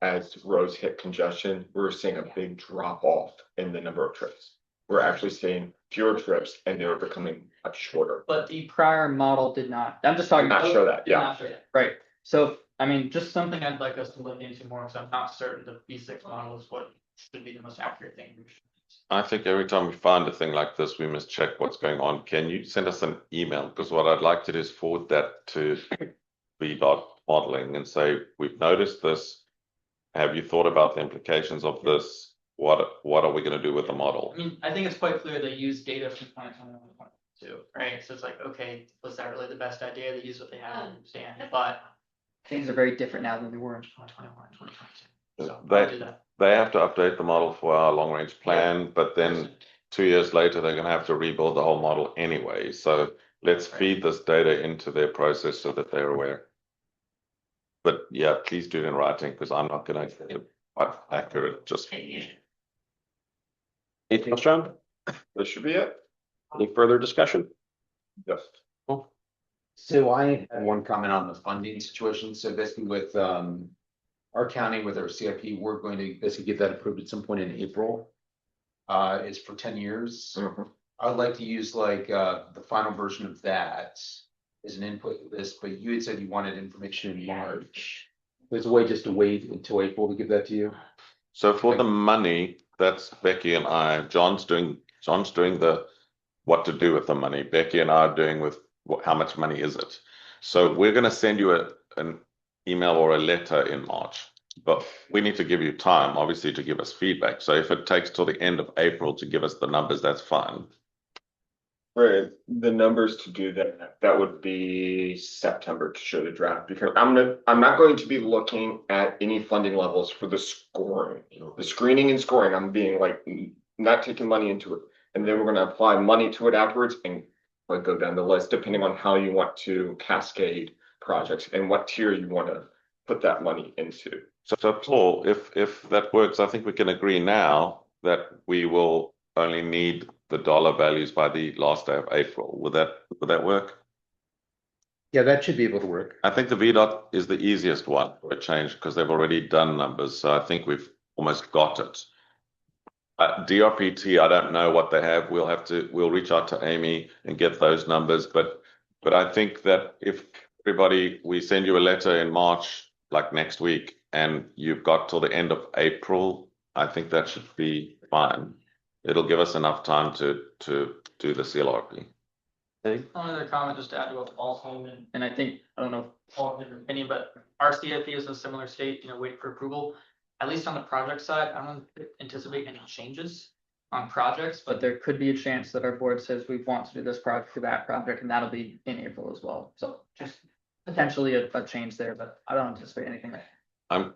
as roads hit congestion, we're seeing a big drop off in the number of trips. We're actually seeing fewer trips and they're becoming much shorter. But the prior model did not. I'm just talking. Did not show that, Did yeah. not show that, right. So, I mean, just something I'd like us to look into more, because I'm not certain the V6 model is what should be the most accurate thing. I think every time we find a thing like this, we must check what's going on. Can you send us an email? Because what I'd like to do is forward that to VDOT modeling and say, we've noticed this. Have you thought about the implications of this? What are we going to do with the model? I mean, I think it's quite clear they use data from 2021 and 2022, right? So it's like, okay, was that really the best idea? They use what they had, understand, but things are very different now than they were in 2021 and 2022. So I'll do that. They have to update the model for our long range plan, but then 2 years later, they're going to have to rebuild the whole model anyway. So let's feed this data into their process so that they're aware. But yeah, please do it in writing, because I'm not going to get it quite accurate. Just Anything else, John? That should be it. Any further discussion? Yes. So I had one comment on the funding situation. So basically with our county with our CIP, we're going to basically get that approved at some point in April. It's for 10 years. I would like to use like the final version of that as an input to this, but you had said you wanted information in March. There's a way just to wait until April to give that to you. so for the money, that's Becky and I. John's doing the what to do with the money. Becky and I are doing with how much money is it. So we're going to send you an email or a letter in March, but we need to give you time, obviously, to give us feedback. So if it takes till the end of April to give us the numbers, that's fine. Right, the numbers to do that would be September to show the draft, because I'm not going to be looking at any funding levels for the scoring. The screening and scoring, I'm being like, not taking money into it. And then we're gonna apply money to it afterwards and like go down the list, depending on how you want to cascade projects and what tier you want to put that money into. So Paul, if that works, I think we can agree now that we will only need the dollar values by the last day of April. Would that work? Yeah, that should be able to work. I think the VDOT is the easiest one for a change because they've already done numbers. So I think we've almost got it. DRPT, I don't know what they have. We'll reach out to Amy and get those numbers. But I think that if we send you a letter in March, like next week, and you've got till the end of April, I think that should be fine. It'll give us enough time to do the CLRP. Okay. One other comment just to add to what Paul's saying, and I think, I don't know if Paul has an opinion, but our CIP is in a similar state, waiting for approval. At least on the project side, I don't anticipate any changes on projects, but there could be a chance that our board says we want to do this project or that project, and that'll be in April as well. So just potentially a change there, but I don't anticipate anything there.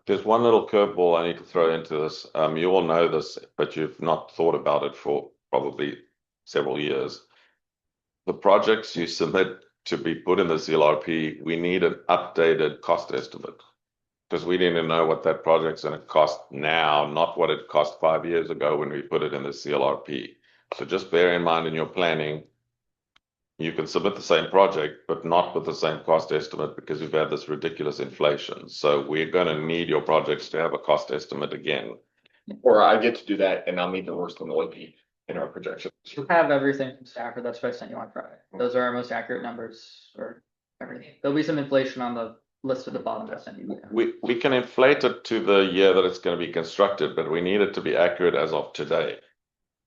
There's one little curveball I need to throw into this. You all know this, but you've not thought about it for probably several years. The projects you submit to be put in the CLRP, we need an updated cost estimate, because we need to know what that project's going to cost now, not what it cost 5 years ago when we put it in the CLRP. So just bear in mind in your planning, you can submit the same project, but not with the same cost estimate because we've had this ridiculous inflation. So we're going to need your projects to have a cost estimate again. Or I get to do that and I'll meet the worst in the OIP in our projections. We have everything from Stafford. That's what I sent you on Friday. Those are our most accurate numbers for everything. There'll be some inflation on the list at the bottom that I sent you. We can inflate it to the year that it's going to be constructed, but we need it to be accurate as of today.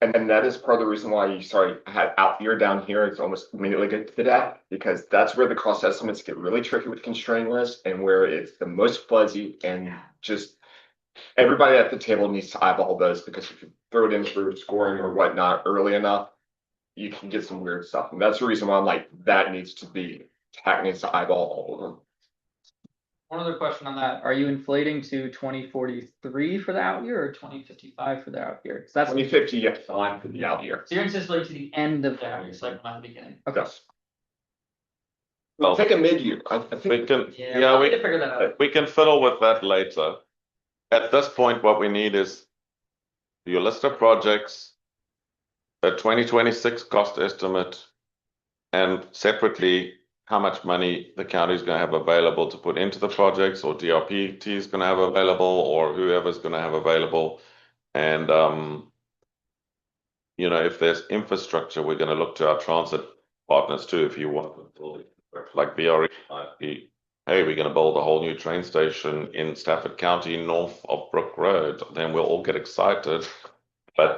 And that is part of the reason why I had out here down here, it's almost immediately get to that, because that's where the cost estimates get really tricky with constraint lists and where it's the most fuzzy and just Everybody at the table needs to eyeball those because if you throw it in through scoring or whatnot early enough, you can get some weird stuff. And that's the reason why I'm like, that needs to be, TAC needs to eyeball all of them. One other question on that, are you inflating to 2043 for the out year or 2055 for the out year? 'Cause that's, so 2050, yeah, fine for the out year. you're anticipating to the end of the out year cycle, not the beginning. Okay. Yes. Well, Take a mid-year. I we think can, Yeah, yeah, we need to figure that out. we can fiddle with that later. At this point, what we need is your list of projects, a 2026 cost estimate, and separately, how much money the county is going to have available to put into the projects, or DRPT is going to have available, or whoever's going to have available. And, you know, if there's infrastructure, we're going to look to our transit partners too, if you want. Like BRE might be, hey, we're going to build a whole new train station in Stafford County north of Brook Road. Then we'll all get excited. But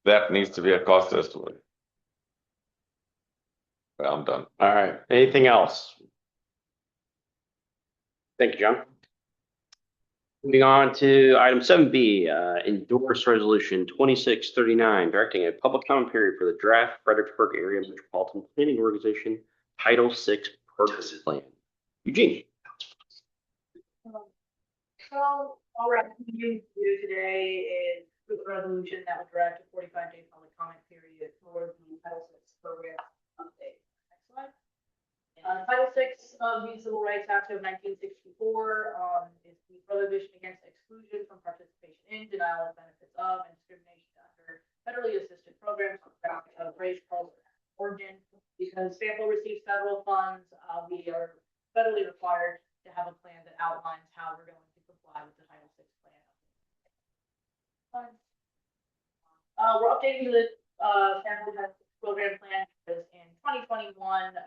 that needs to be a cost estimate. I'm done. All right, anything else? Thank you, John. Moving on to item 7B, endorse resolution 2639, directing a public comment period for the draft Fredericksburg Area Metropolitan Planning Organization Title VI Program Plan. Eugene. So, all right, you do today is the resolution that would direct a 45-day public comment period for the Title VI program update. Next slide. Title VI of the Civil Rights Act of 1964 is the prohibition against exclusion from participation in, denial of benefits of, and discrimination under federally assisted programs on grounds of race, color, or origin. Because sample receives federal funds, we are federally required to have a plan that outlines how we're going to comply with the Title VI plan. We're updating the sample test program plan because in 2021,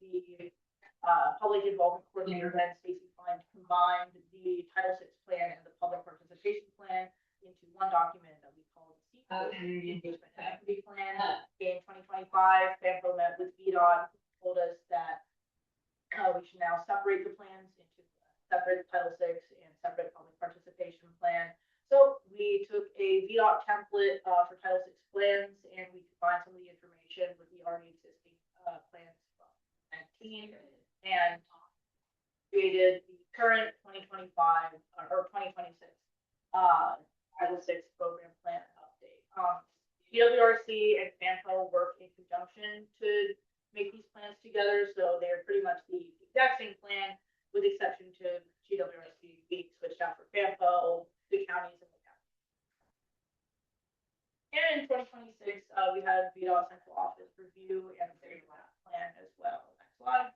the public involvement coordinator Ben Stacy Fine combined the Title VI plan and the public participation plan into one document that we call the Community Engagement and Equity Plan. In 2025, FAMPO met with VDOT, told us that we should now separate the plans into separate Title VI and separate public participation plan. So we took a VDOT template for Title VI plans, and we combined some of the information with the already existing plans from 19 and created the current 2025 or 2026 Title VI program plan update. PWRC and FAMPO work in conjunction to make these plans together, so they're pretty much the exact same plan, with exception to GWRC being switched out for FAMPO, the counties, and the county. And in 2026, we had VDOT Central Office review and the plan as well. Next slide.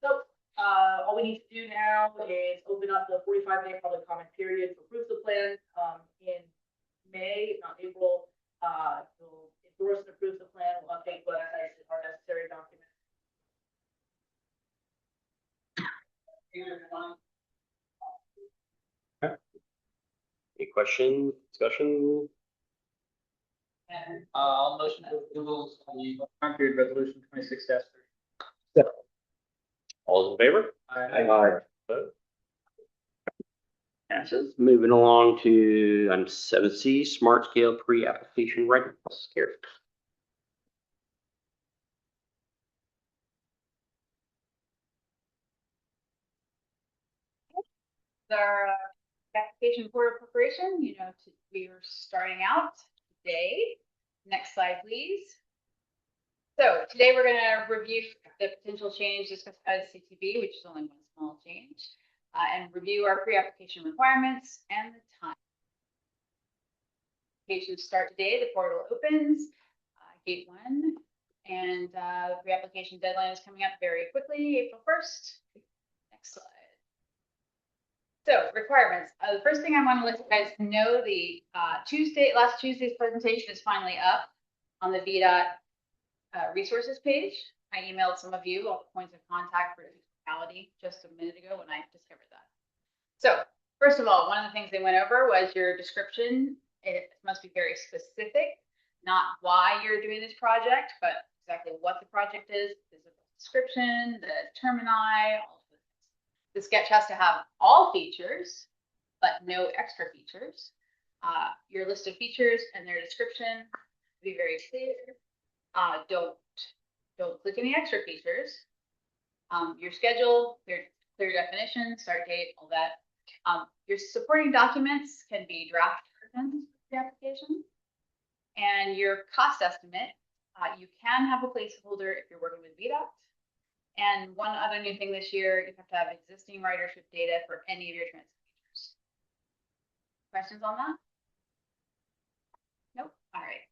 So all we need to do now is open up the 45-day public comment period for proof of plan. In May, not April, we'll endorse and approve the plan. We'll update websites and our necessary documents. Any questions, discussion? I'll motion to approval of the comment period resolution 26-3. All those in favor? Aye. Passes. Moving along to item 7C, smart scale pre-application readiness. Here. Our application for preparation, we are starting out today. Next slide, please. So today we're going to review the potential change discussed by the CTB, which is only one small change, and review our pre-application requirements and the time. Applications start today. The portal opens, gate 1, and the pre-application deadline is coming up very quickly, April 1st. Next slide. So requirements. The first thing I want to let you guys know, the last Tuesday's presentation is finally up on the VDOT resources page. I emailed some of you all the points of contact for locality just a minute ago when I discovered that. So first of all, one of the things they went over was your description. It must be very specific, not why you're doing this project, but exactly what the project is, the description, the termini, all of this. The sketch has to have all features, but no extra features. Your list of features and their description be very clear. Don't click any extra features. Your schedule, clear definition, start date, all that. Your supporting documents can be draft versions of the application. And your cost estimate, you can have a placeholder if you're working with VDOT. And one other new thing this year, you have to have existing ridership data for any of your transit features. Questions on that? Nope. All right.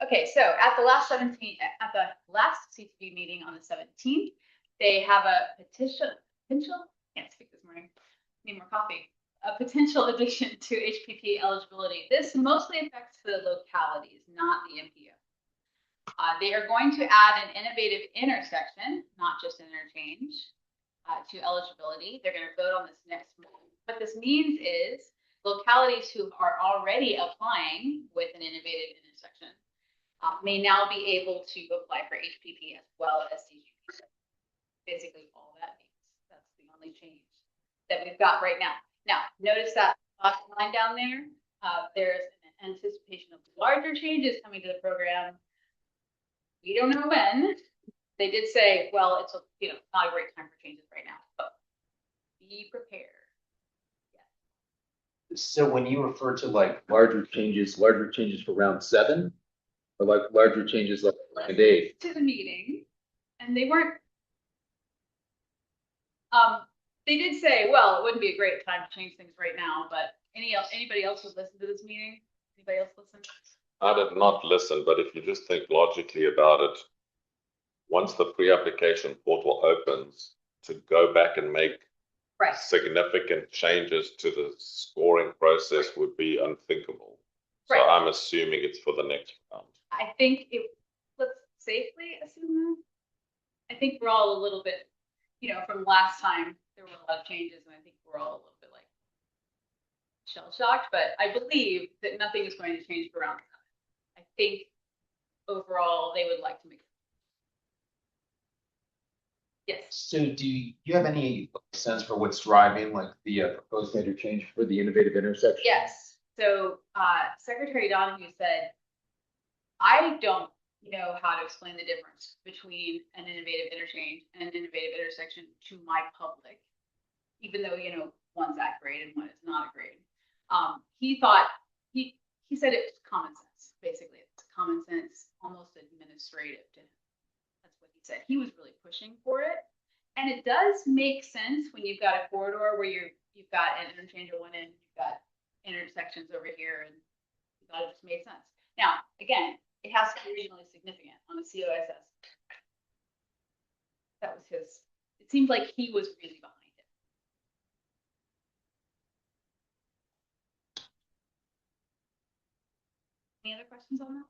Okay, so at the last CTV meeting on the 17th, they have a potential, can't speak this morning, need more coffee, a potential addition to HPP eligibility. This mostly affects the localities, not the MPO. They are going to add an innovative intersection, not just interchange, to eligibility. They're going to vote on this next month. What this means is localities who are already applying with an innovative intersection may now be able to apply for HPP as well as CGP. Basically all that means. That's the only change that we've got right now. Now, notice that line down there. There's an anticipation of larger changes coming to the program. We don't know when. They did say, well, it's not a great time for changes right now, but be prepared. So when you refer to like larger changes for round 7, or like larger changes like round 8? To the meeting, and they weren't. They did say, well, it wouldn't be a great time to change things right now, but anybody else would listen to this meeting? Anybody else listen? I did not listen, but if you just think logically about it, once the pre-application portal opens, to go back and make Right. significant changes to the scoring process would be unthinkable. Right. So I'm assuming it's for the next round. I think let's safely assume that. I think we're all a little bit, from last time, there were a lot of changes, and I think we're all a little bit like shell-shocked, but I believe that nothing is going to change for round 7. I think overall they would like to make. Yes. So do you have any sense for what's driving like the proposed interchange for the innovative intersection? Yes. So Secretary Donahue said, I don't know how to explain the difference between an innovative interchange and an innovative intersection to my public, even though, one's at grade and one is not a grade. He thought, he said it was common sense, basically. It's common sense, almost administrative to him. That's what he said. He was really pushing for it. And it does make sense when you've got a corridor where you've got an interchange at one end, you've got intersections over here, and he thought it just made sense. Now, again, it has to be regionally significant on the COSS. That was it seemed like he was really behind it. Any other questions on that?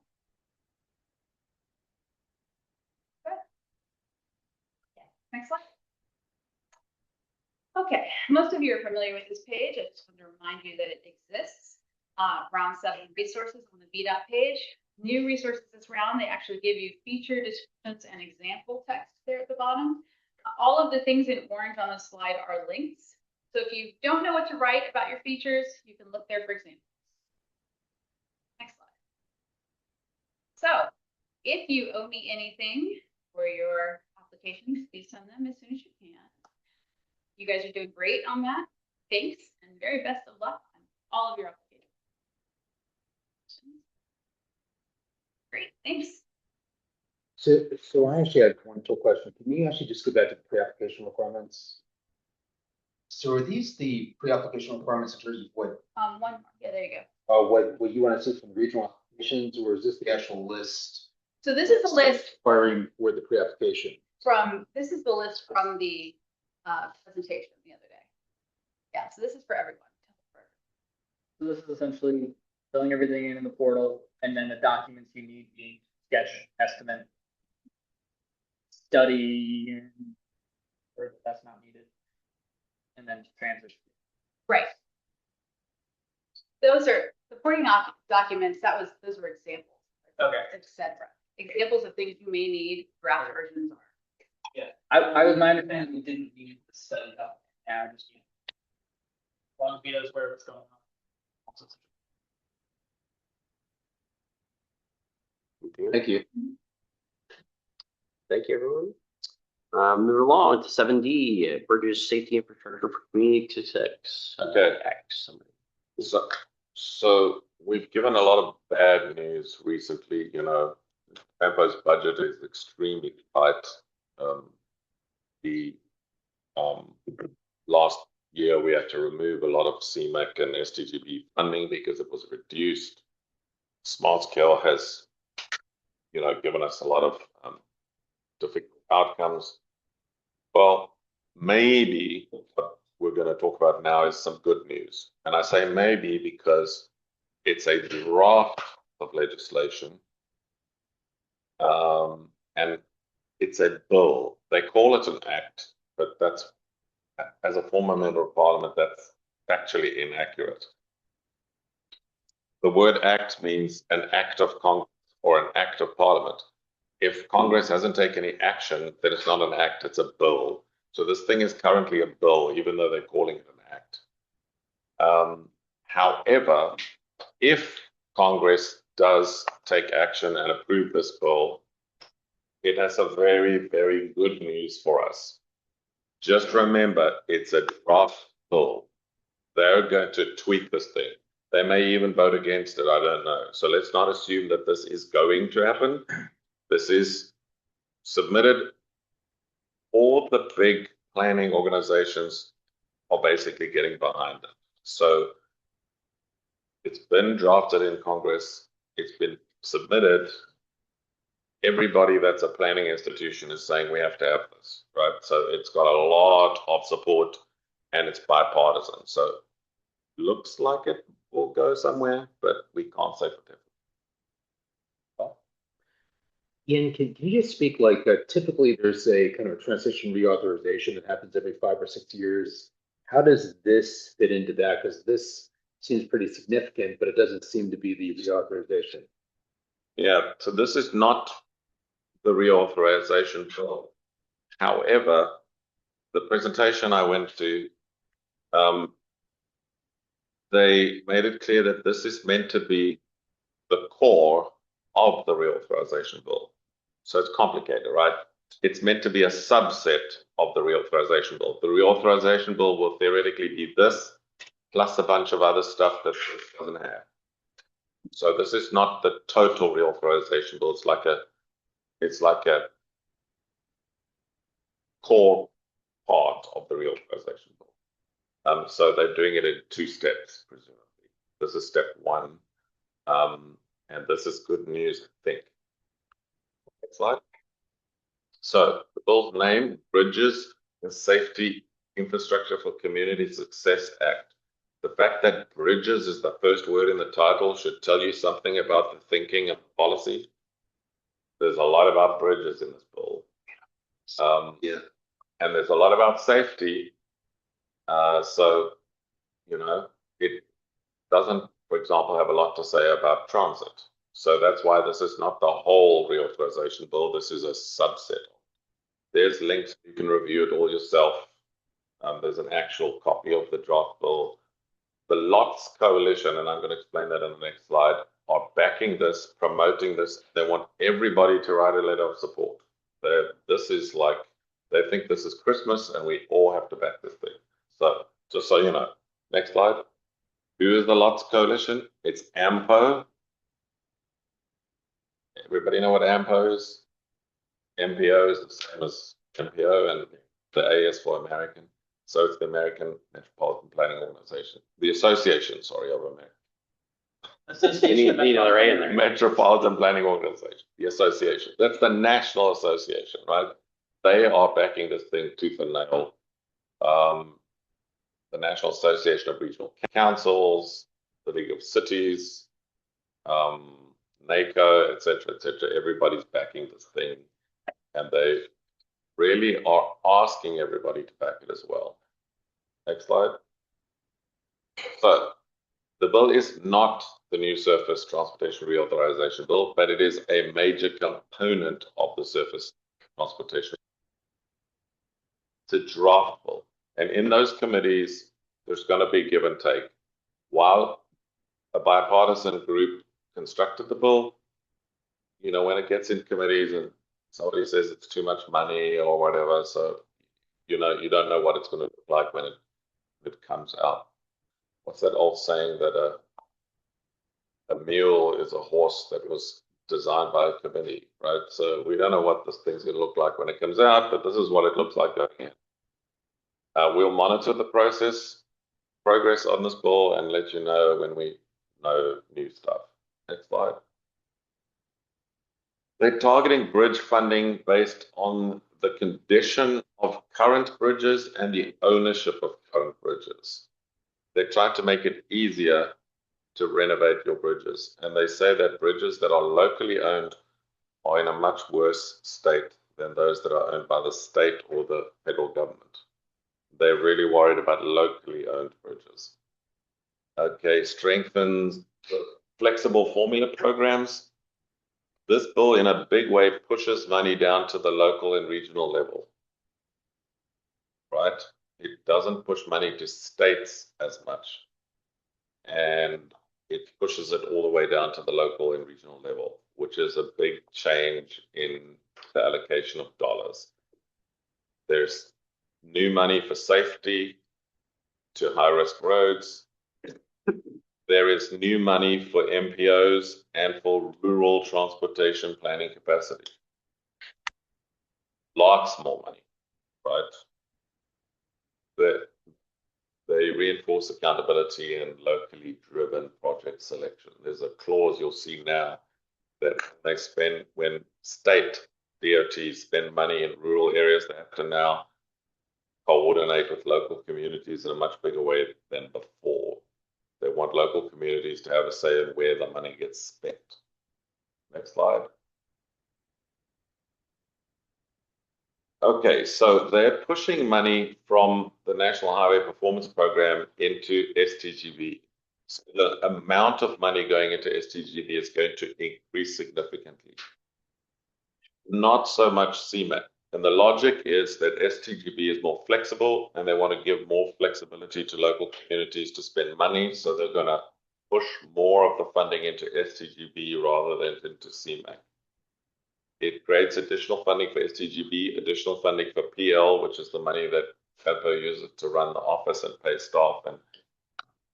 Good. Okay, next slide. Okay, most of you are familiar with this page. I just want to remind you that it exists. Round 7 resources on the VDOT page. New resources this round, they actually give you feature descriptions and example text there at the bottom. All of the things in orange on the slide are links. So if you don't know what to write about your features, you can look there for examples. Next slide. So if you owe me anything for your applications, please send them as soon as you can. You guys are doing great on that. Thanks, and very best of luck on all of your applications. Great, thanks. So I actually had one little question. Can you actually just go back to the pre-application requirements? So are these the pre-application requirements in terms of what? One more. Yeah, there you go. What you want to see from regional applications, or is this the actual list? So this is the list Requiring for the pre-application. this is the list from the presentation the other day. Yeah, so this is for everyone. So this is essentially filling everything in the portal, and then the documents you need being sketch, estimate, study, or that's not needed, and then transition. Right. Those are supporting documents. Those were examples. Okay. Etc. Examples of things you may need. Draft versions are. Yeah, I was my understanding we didn't need the study document. Now just need Ron knows where it's going on. Thank you. Thank you, everyone. Moving along to 7D, Bridges Safety Infrastructure for Community Success. Okay. Somebody. So we've given a lot of bad news recently. You know, Tampo's budget is extremely tight. The last year we had to remove a lot of CMAC and STGB funding because it was reduced. Smart Scale has, you know, given us a lot of difficult outcomes. Well, maybe what we're going to talk about now is some good news. And I say maybe because it's a draft of legislation. And it's a bill. They call it an act, but that's, as a former member of parliament, that's factually inaccurate. The word act means an act of Congress or an act of parliament. If Congress hasn't taken any action, then it's not an act, it's a bill. So this thing is currently a bill, even though they're calling it an act. However, if Congress does take action and approve this bill, it has a very, very good news for us. Just remember, it's a draft bill. They're going to tweak this thing. They may even vote against it, I don't know. So let's not assume that this is going to happen. This is submitted. All the big planning organizations are basically getting behind it. So it's been drafted in Congress. It's been submitted. Everybody that's a planning institution is saying we have to have this, right? So it's got a lot of support and it's bipartisan. So looks like it will go somewhere, but we can't say for definite. Ian, can you just speak like typically there's a kind of a transition reauthorization that happens every 5 or 6 years. How does this fit into that? Because this seems pretty significant, but it doesn't seem to be the reauthorization. Yeah, so this is not the reauthorization bill. However, the presentation I went to, they made it clear that this is meant to be the core of the reauthorization bill. So it's complicated, right? It's meant to be a subset of the reauthorization bill. The reauthorization bill will theoretically be this, plus a bunch of other stuff that this doesn't have. So this is not the total reauthorization bill. It's like a core part of the reauthorization bill. So they're doing it in 2 steps, presumably. This is step 1. And this is good news, I think. Next slide. So the bill's name, Bridges and Safety Infrastructure for Community Success Act. The fact that bridges is the first word in the title should tell you something about the thinking and the policy. There's a lot about bridges in this bill. Yeah. And there's a lot about safety. So, you know, it doesn't, for example, have a lot to say about transit. So that's why this is not the whole reauthorization bill. This is a subset. There's links. You can review it all yourself. There's an actual copy of the draft bill. The Lots Coalition, and I'm going to explain that in the next slide, are backing this, promoting this. They want everybody to write a letter of support. This is like, they think this is Christmas and we all have to back this thing. So just so you know, next slide. Who is the Lots Coalition? It's AMPO. Everybody know what AMPO is? MPO is the same as MPO, and the A is for American. So it's the American Metropolitan Planning Organization. The Association, sorry, of America. Need another A in there. Metropolitan Planning Organization, the association. That's the national association, right? They are backing this thing tooth and nail. The National Association of Regional Councils, the League of Cities, NACO, etc., etc. Everybody's backing this thing, and they really are asking everybody to back it as well. Next slide. So the bill is not the new Surface Transportation Reauthorization Bill, but it is a major component of the Surface Transportation. It's a draft bill. And in those committees, there's going to be give and take. While a bipartisan group constructed the bill, you know, when it gets in committees and somebody says it's too much money or whatever, so, you know, you don't know what it's going to look like when it comes out. What's that old saying that a mule is a horse that was designed by a committee, right? So we don't know what this thing's going to look like when it comes out, but this is what it looks like going in. We'll monitor the progress on this bill and let you know when we know new stuff. Next slide. They're targeting bridge funding based on the condition of current bridges and the ownership of current bridges. They're trying to make it easier to renovate your bridges. And they say that bridges that are locally owned are in a much worse state than those that are owned by the state or the federal government. They're really worried about locally owned bridges. Okay, strengthens the flexible formula programs. This bill in a big way pushes money down to the local and regional level, right? It doesn't push money to states as much. And it pushes it all the way down to the local and regional level, which is a big change in the allocation of dollars. There's new money for safety to high-risk roads. There is new money for MPOs and for rural transportation planning capacity. Lots more money, right? They reinforce accountability and locally driven project selection. There's a clause you'll see now that they spend, when state DOTs spend money in rural areas, they have to now coordinate with local communities in a much bigger way than before. They want local communities to have a say in where the money gets spent. Next slide. Okay, so they're pushing money from the National Highway Performance Program into STGB. So the amount of money going into STGB is going to increase significantly. Not so much CMAQ. And the logic is that STGB is more flexible and they want to give more flexibility to local communities to spend money. So they're going to push more of the funding into STGB rather than into CMAQ. It creates additional funding for STGB, additional funding for PL, which is the money that FEDPA uses to run the office and pay staff and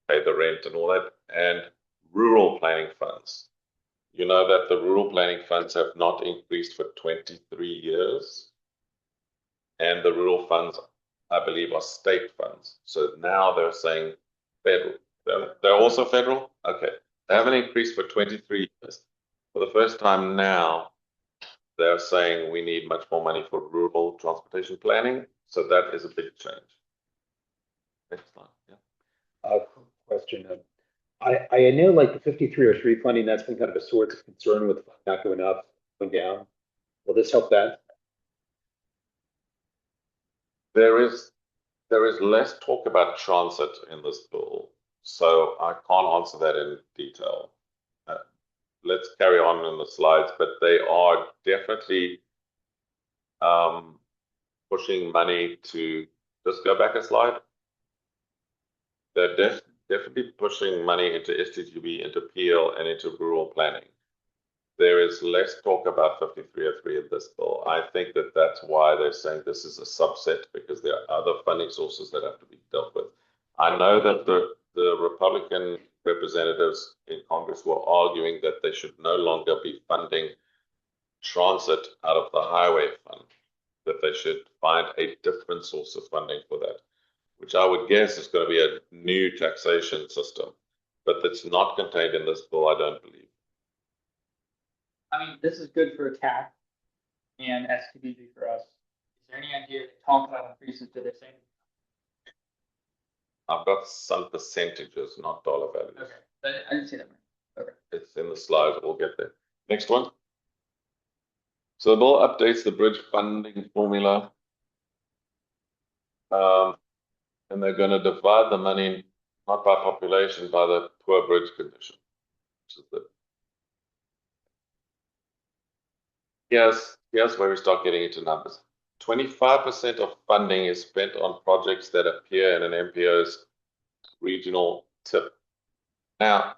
pay the rent and all that, and rural planning funds. You know that the rural planning funds have not increased for 23 years. And the rural funds, I believe, are state funds. So now they're saying federal. They're also federal? Okay. They haven't increased for 23 years. For the first time now, they're saying we need much more money for rural transportation planning. So that is a big change. Next slide. Yeah. Question. I know like the 5303 funding, that's been kind of a source of concern with not going up, going down. Will this help that? There is less talk about transit in this bill, so I can't answer that in detail. Let's carry on in the slides, but they are definitely pushing money to, just go back a slide. They're definitely pushing money into STGB, into PL, and into rural planning. There is less talk about 5303 in this bill. I think that that's why they're saying this is a subset, because there are other funding sources that have to be dealt with. I know that the Republican representatives in Congress were arguing that they should no longer be funding transit out of the highway fund, that they should find a different source of funding for that, which I would guess is going to be a new taxation system, but that's not contained in this bill, I don't believe. I mean, this is good for TAC and STBG for us. Is there any idea to talk about increases to this thing? I've got some percentages, not dollar values. Okay, I didn't see that. Okay. It's in the slides, we'll get there. Next one. So the bill updates the bridge funding formula. And they're going to divide the money, not by population, by the poor bridge condition. Here's where we start getting into numbers. 25% of funding is spent on projects that appear in an MPO's regional tip. Now,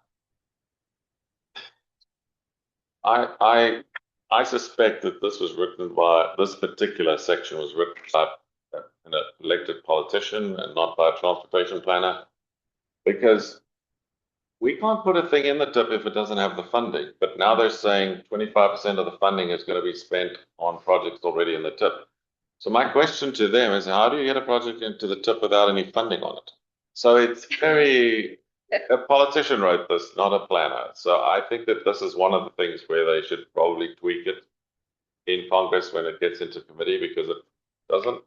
I suspect that this particular section was written by an elected politician and not by a transportation planner, because we can't put a thing in the tip if it doesn't have the funding. But now they're saying 25% of the funding is going to be spent on projects already in the tip. So my question to them is, how do you get a project into the tip without any funding on it? So it's very, a politician wrote this, not a planner. So I think that this is one of the things where they should probably tweak it in Congress when it gets into committee, because it doesn't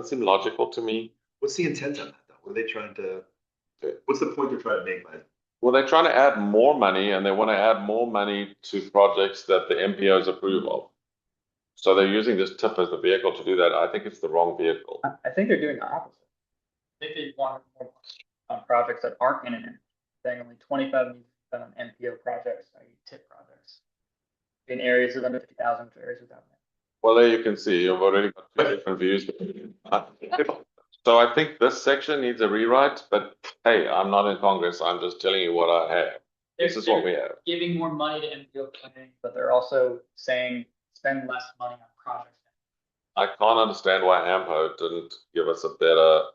seem logical to me. What's the intent on that though? What are they trying to, what's the point they're trying to make by it? Well, they're trying to add more money, and they want to add more money to projects that the MPOs approve of. So they're using this tip as the vehicle to do that. I think it's the wrong vehicle. I think they're doing the opposite. I think they want more on projects that aren't in an, saying only 25 needs to be spent on MPO projects, i.e. tip projects. In areas with under 50,000, areas without that. Well, there you can see, you've already got two different views. So I think this section needs a rewrite, but hey, I'm not in Congress. I'm just telling you what I have. This is what we have. Giving more money to MPO planning, but they're also saying spend less money on projects. I can't understand why AMPO didn't give us a better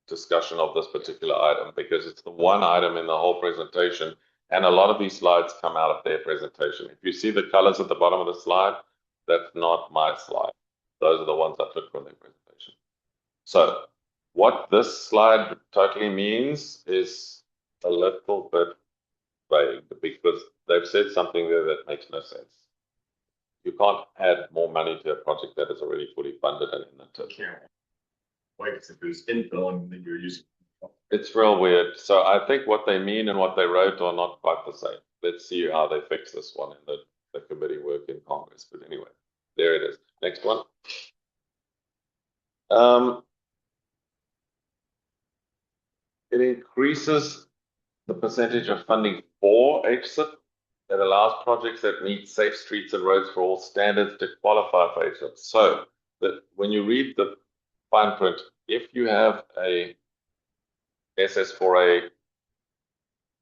discussion of this particular item, because it's the one item in the whole presentation, and a lot of these slides come out of their presentation. If you see the colors at the bottom of the slide, that's not my slide. Those are the ones I took from their presentation. So what this slide totally means is a little bit vague, because they've said something there that makes no sense. You can't add more money to a project that is already fully funded and in the tip. Like if it was infill and then you're using. It's real weird. So I think what they mean and what they wrote are not quite the same. Let's see how they fix this one in the committee work in Congress. But anyway, there it is. Next one. It increases the percentage of funding for HSIP that allows projects that meet safe streets and roads for all standards to qualify for HSIP. So that when you read the fine print, if you have a SS4A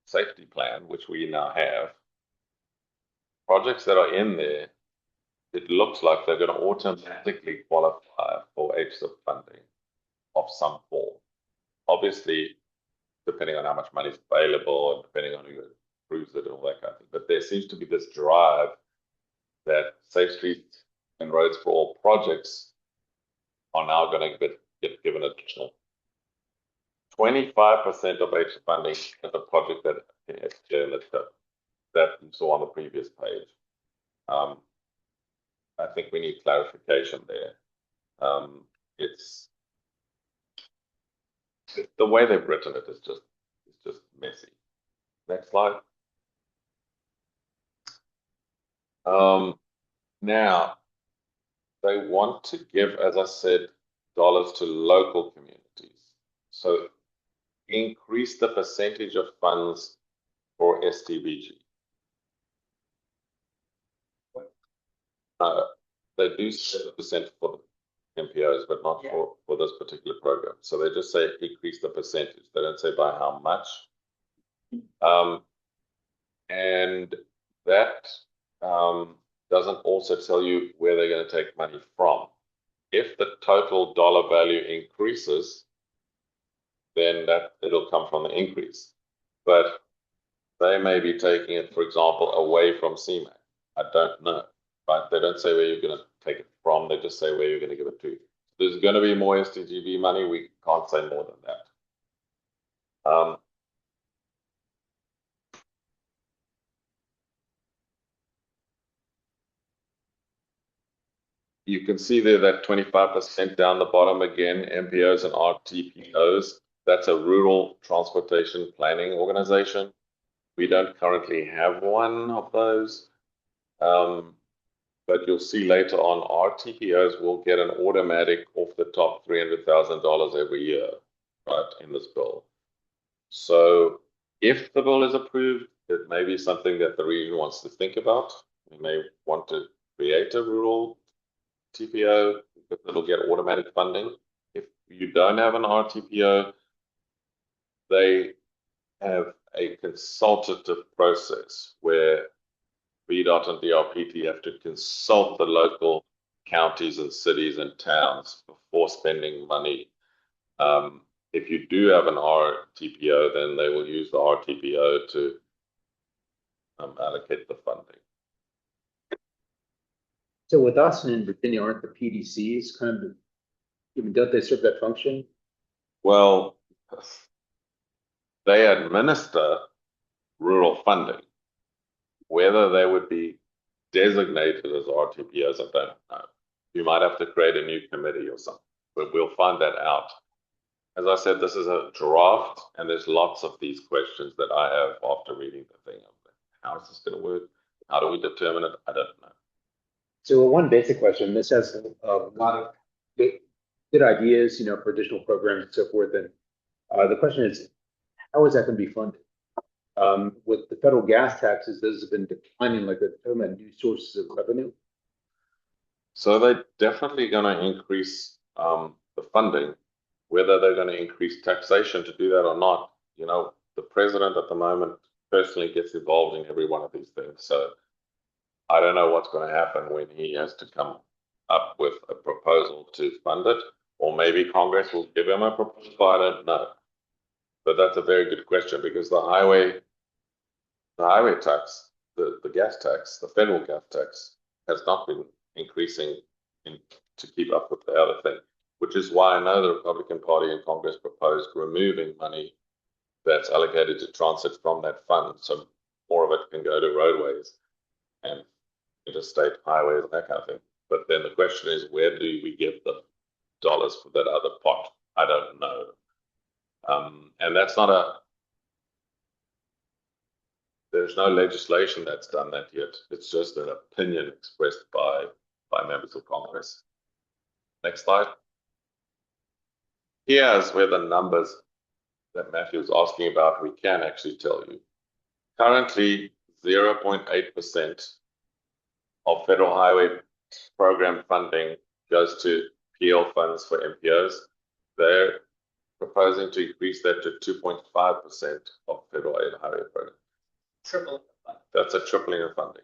safety plan, which we now have, projects that are in there, it looks like they're going to automatically qualify for HSIP funding of some form. Obviously, depending on how much money is available and depending on who approves it and all that kind of thing. But there seems to be this drive that safe streets and roads for all projects are now going to get given additional 25% of HSIP funding as a project that is that you saw on the previous page. I think we need clarification there. It's the way they've written it is just messy. Next slide. Now they want to give, as I said, dollars to local communities. So increase the percentage of funds for STBG. They do 7% for the MPOs, but not for this particular program. So they just say increase the percentage. They don't say by how much. And that doesn't also tell you where they're going to take money from. If the total dollar value increases, then it'll come from the increase. But they may be taking it, for example, away from CMAQ. I don't know. But they don't say where you're going to take it from. They just say where you're going to give it to. There's going to be more STGB money. We can't say more than that. You can see there that 25% down the bottom again, MPOs and RTPOs. That's a rural transportation planning organization. We don't currently have one of those. But you'll see later on, RTPOs will get an automatic off the top $300,000 every year, right, in this bill. So if the bill is approved, it may be something that the region wants to think about. We may want to create a rural TPO that will get automatic funding. If you don't have an RTPO, they have a consultative process where VDOT and DRPT have to consult the local counties and cities and towns before spending money. If you do have an RTPO, then they will use the RTPO to allocate the funding. So with Austin and Virginia, aren't the PDCs kind of, even don't they serve that function? Well, they administer rural funding. Whether they would be designated as RTPOs, I don't know. You might have to create a new committee or something, but we'll find that out. As I said, this is a draft, and there's lots of these questions that I have after reading the thing. How is this going to work? How do we determine it? I don't know. So one basic question, this has a lot of good ideas, for additional programs and so forth. And the question is, how is that going to be funded? With the federal gas taxes, those have been declining, like they're talking about new sources of revenue. So they're definitely going to increase the funding. Whether they're going to increase taxation to do that or not, the president at the moment personally gets involved in every one of these things. So I don't know what's going to happen when he has to come up with a proposal to fund it, or maybe Congress will give him a proposal. I don't know. But that's a very good question, because the highway tax, the gas tax, the federal gas tax has not been increasing to keep up with the other thing, which is why I know the Republican Party in Congress proposed removing money that's allocated to transit from that fund, so more of it can go to roadways and interstate highways and that kind of thing. But then the question is, where do we get the dollars for that other pot? I don't know. And that's not there's no legislation that's done that yet. It's just an opinion expressed by members of Congress. Next slide. Here's where the numbers that Matthew was asking about, we can actually tell you. Currently, 0.8% of federal highway program funding goes to PL funds for MPOs. They're proposing to increase that to 2.5% of federal aid highway program. Triple. That's a tripling of funding.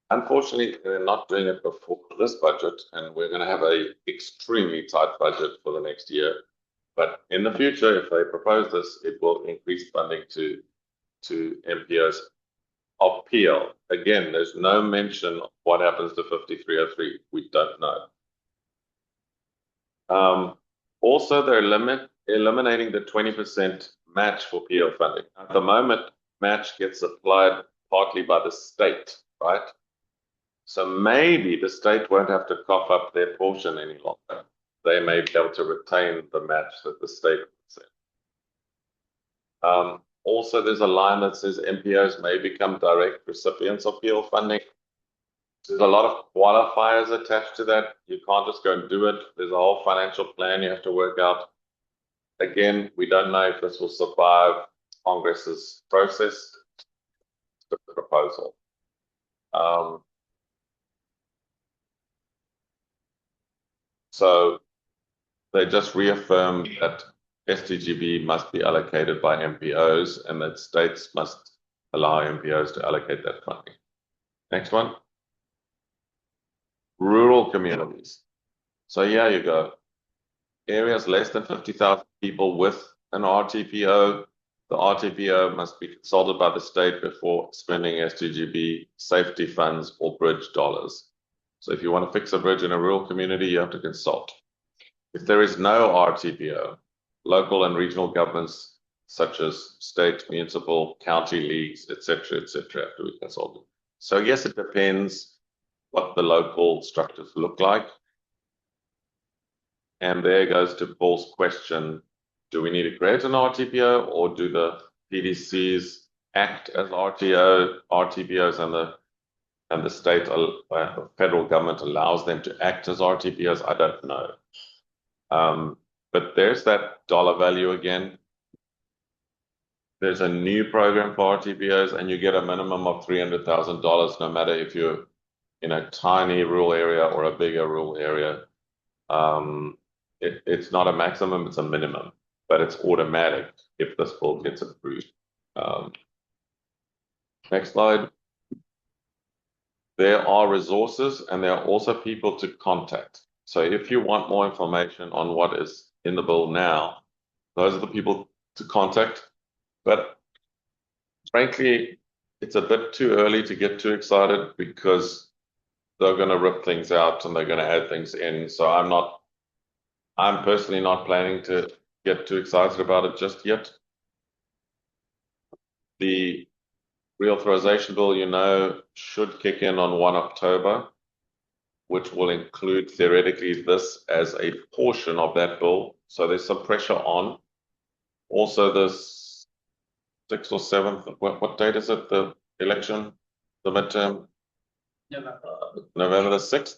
Unfortunately, they're not doing it before this budget, and we're going to have an extremely tight budget for the next year. But in the future, if they propose this, it will increase funding to MPOs of PL. Again, there's no mention of what happens to 5303. We don't know. Also, they're eliminating the 20% match for PL funding. At the moment, match gets applied partly by the state, right? So maybe the state won't have to cough up their portion any longer. They may be able to retain the match that the state would say. Also, there's a line that says MPOs may become direct recipients of PL funding. There's a lot of qualifiers attached to that. You can't just go and do it. There's a whole financial plan you have to work out. Again, we don't know if this will survive Congress's process, the proposal. So they just reaffirmed that STGB must be allocated by MPOs and that states must allow MPOs to allocate that funding. Next one. Rural communities. So here you go. Areas less than 50,000 people with an RTPO. The RTPO must be consulted by the state before spending STGB safety funds or bridge dollars. So if you want to fix a bridge in a rural community, you have to consult. If there is no RTPO, local and regional governments, such as state, municipal, county leagues, etc., have to be consulted. So yes, it depends what the local structures look like. And there goes to Paul's question, do we need to create an RTPO, or do the PDCs act as RTPOs and the state federal government allows them to act as RTPOs? I don't know. But there's that dollar value again. There's a new program for RTPOs, and you get a minimum of $300,000, no matter if you're in a tiny rural area or a bigger rural area. It's not a maximum, it's a minimum. but it's automatic if this bill gets approved. Next slide. There are resources and there are also people to contact. So if you want more information on what is in the bill now, those are the people to contact. But frankly, it's a bit too early to get too excited because they're going to rip things out and they're going to add things in. So I'm personally not planning to get too excited about it just yet. The reauthorization bill, you know, should kick in on 1 October, which will include theoretically this as a portion of that bill. So there's some pressure on. Also, this 6th or 7th, what date is it? The election, the midterm? November the 6th?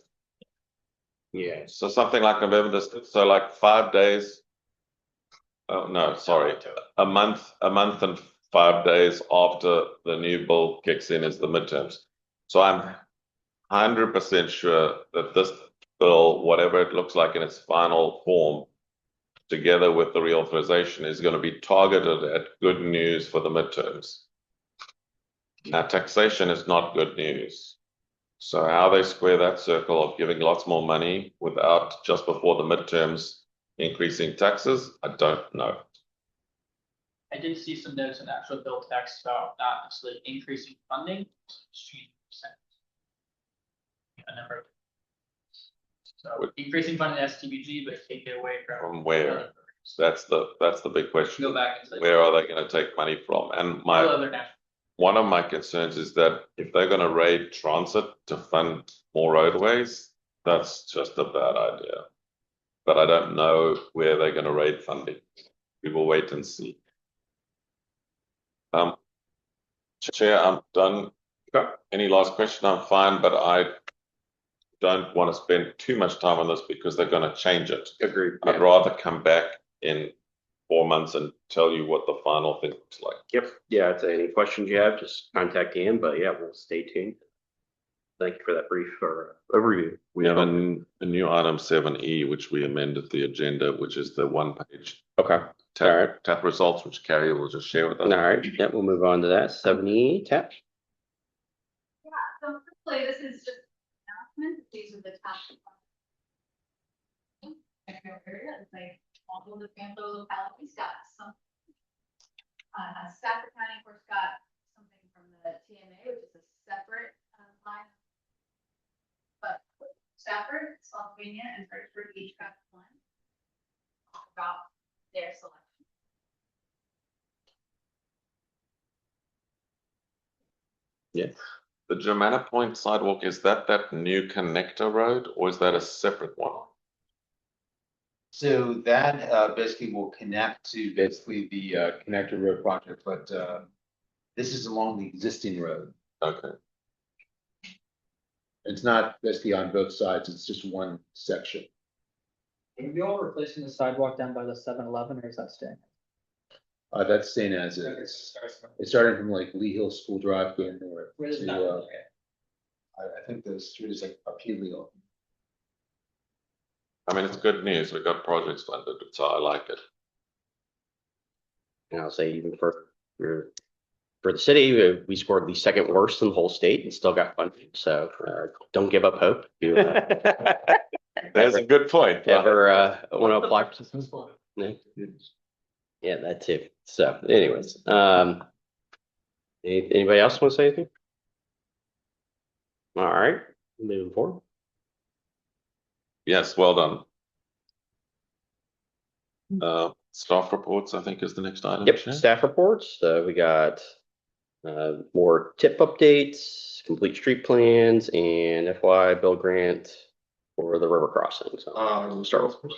Yeah. So something like November the 6th. So like 5 days. Oh, no, sorry. A month and 5 days after the new bill kicks in is the midterms. So I'm 100% sure that this bill, whatever it looks like in its final form, together with the reauthorization, is going to be targeted at good news for the midterms. Now, taxation is not good news. So how they square that circle of giving lots more money without just before the midterms increasing taxes, I don't know. I did see some notes in the actual bill text about not necessarily increasing funding, percent. A number. So increasing funding to STBG, but take it away From where? That's the big question. Go back and where are they going to take money from? And one of my concerns is that if they're going to raid transit to fund more roadways, that's just a bad idea. But I don't know where they're going to raid funding. We will wait and see. Chair, I'm done. Okay. Any last question? I'm fine, but I don't want to spend too much time on this because they're going to change it. Agreed. I'd rather come back in 4 months and tell you what the final thing looks like. Yep. Yeah. If any questions you have, just contact Ian. But yeah, we'll stay tuned. Thank you for that brief overview. We have a new item 7E, which we amended the agenda, which is the 1-page Okay. TAP results, which Carrie will just share with us. All right. Yeah, we'll move on to that. 7E TAP. Yeah, so firstly, this is just announcement. These are the top. Area, like all of the Panther localities got some. Stafford County, of course, got something from the TMA, which is a separate line. But Stafford, Slovenia, and Fredericksburg each got one. About their selection. Yeah. The Germana Point sidewalk, is that new connector road or is that a separate one? So that basically will connect to basically the connector road project, but this is along the existing road. Okay. It's not basically on both sides, it's just one section. Are we all replacing the sidewalk down by the 7-Eleven, or is that staying? That's staying as is. It started from like Lee Hill School Drive going north. Where is to, that? I think the street is like up Helio. I mean, it's good news. We got projects funded, so I like it. And I'll say even for the city, we scored the second worst in the whole state and still got funding. So don't give up hope. That's a good point. Ever want to apply for something? Yeah, that too. So, anyways, anybody else want to say anything? All right, moving forward. Yes, well done. Staff reports, I think, is the next item. Yep, Chair. staff reports. We got more tip updates, complete street plans, and FY bill grant for the river crossing. So, start with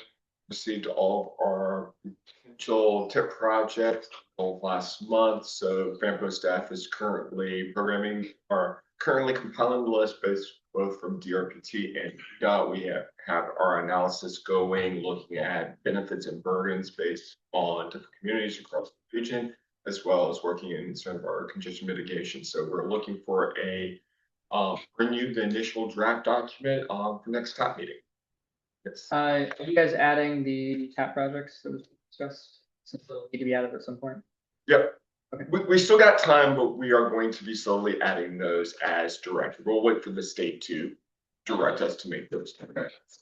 Received all of our potential tip projects last month. So Famco staff is currently compiling the list based both from DRPT and PDOT. We have our analysis going, looking at benefits and burdens based on different communities across the region, as well as working in some of our congestion mitigation. So we're looking for bring you the initial draft document for next TAP meeting. Yes. Are you guys adding the TAP projects that was discussed? since they'll need to be added at some point. Yep. Okay. We still got time, but we are going to be slowly adding those as directed. We'll wait for the state to direct us to make those connections.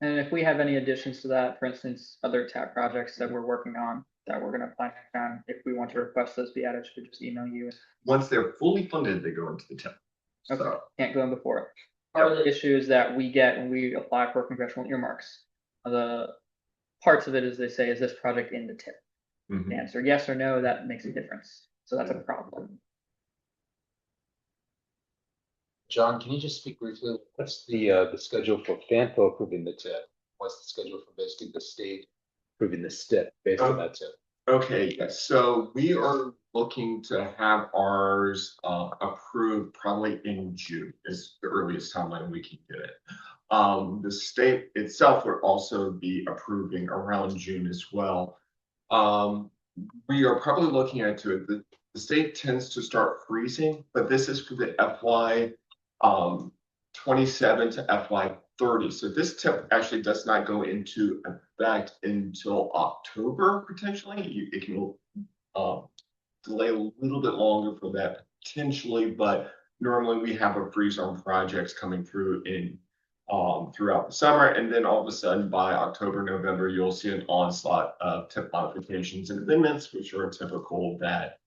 And if we have any additions to that, for instance, other TAP projects that we're working on, that we're gonna plan on, if we want to request those be added, should we just email you? Once they're fully funded, they go into the TIP. Okay, So, can't go in before it. Part of the issues that we get when we apply for congressional earmarks, the parts of it is they say, is this project in the TIP? mhm. The answer yes or no, that makes a difference. So that's a problem. John, can you just speak briefly? What's the schedule for FANFO approving the tip? What's the schedule for basically the state approving the STIP based on that tip? Okay, yes, so we are looking to have ours approved probably in June is the earliest timeline we can get it. The state itself would also be approving around June as well. We are probably looking at it. The state tends to start freezing, but this is for the FY 27 to FY 30. So this tip actually does not go into effect until October potentially. It can delay a little bit longer for that potentially, but normally we have a freeze on projects coming through in throughout the summer, and then all of a sudden by October, November, you'll see an onslaught of tip modifications and amendments, which are typical that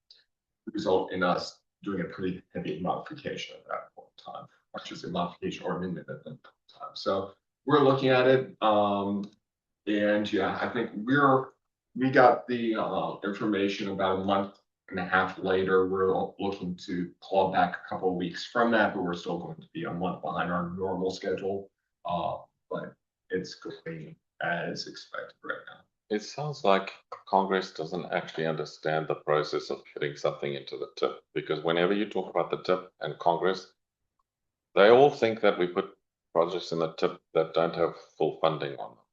result in us doing a pretty heavy modification at that point in time, or I should say modification or amendment at that point in time. So we're looking at it, and yeah, I think we got the information about a month and a half later. We're looking to claw back a couple of weeks from that, but we're still going to be a month behind our normal schedule. But it's going as expected right now. It sounds like Congress doesn't actually understand the process of putting something into the tip, because whenever you talk about the tip and Congress, they all think that we put projects in the tip that don't have full funding on them.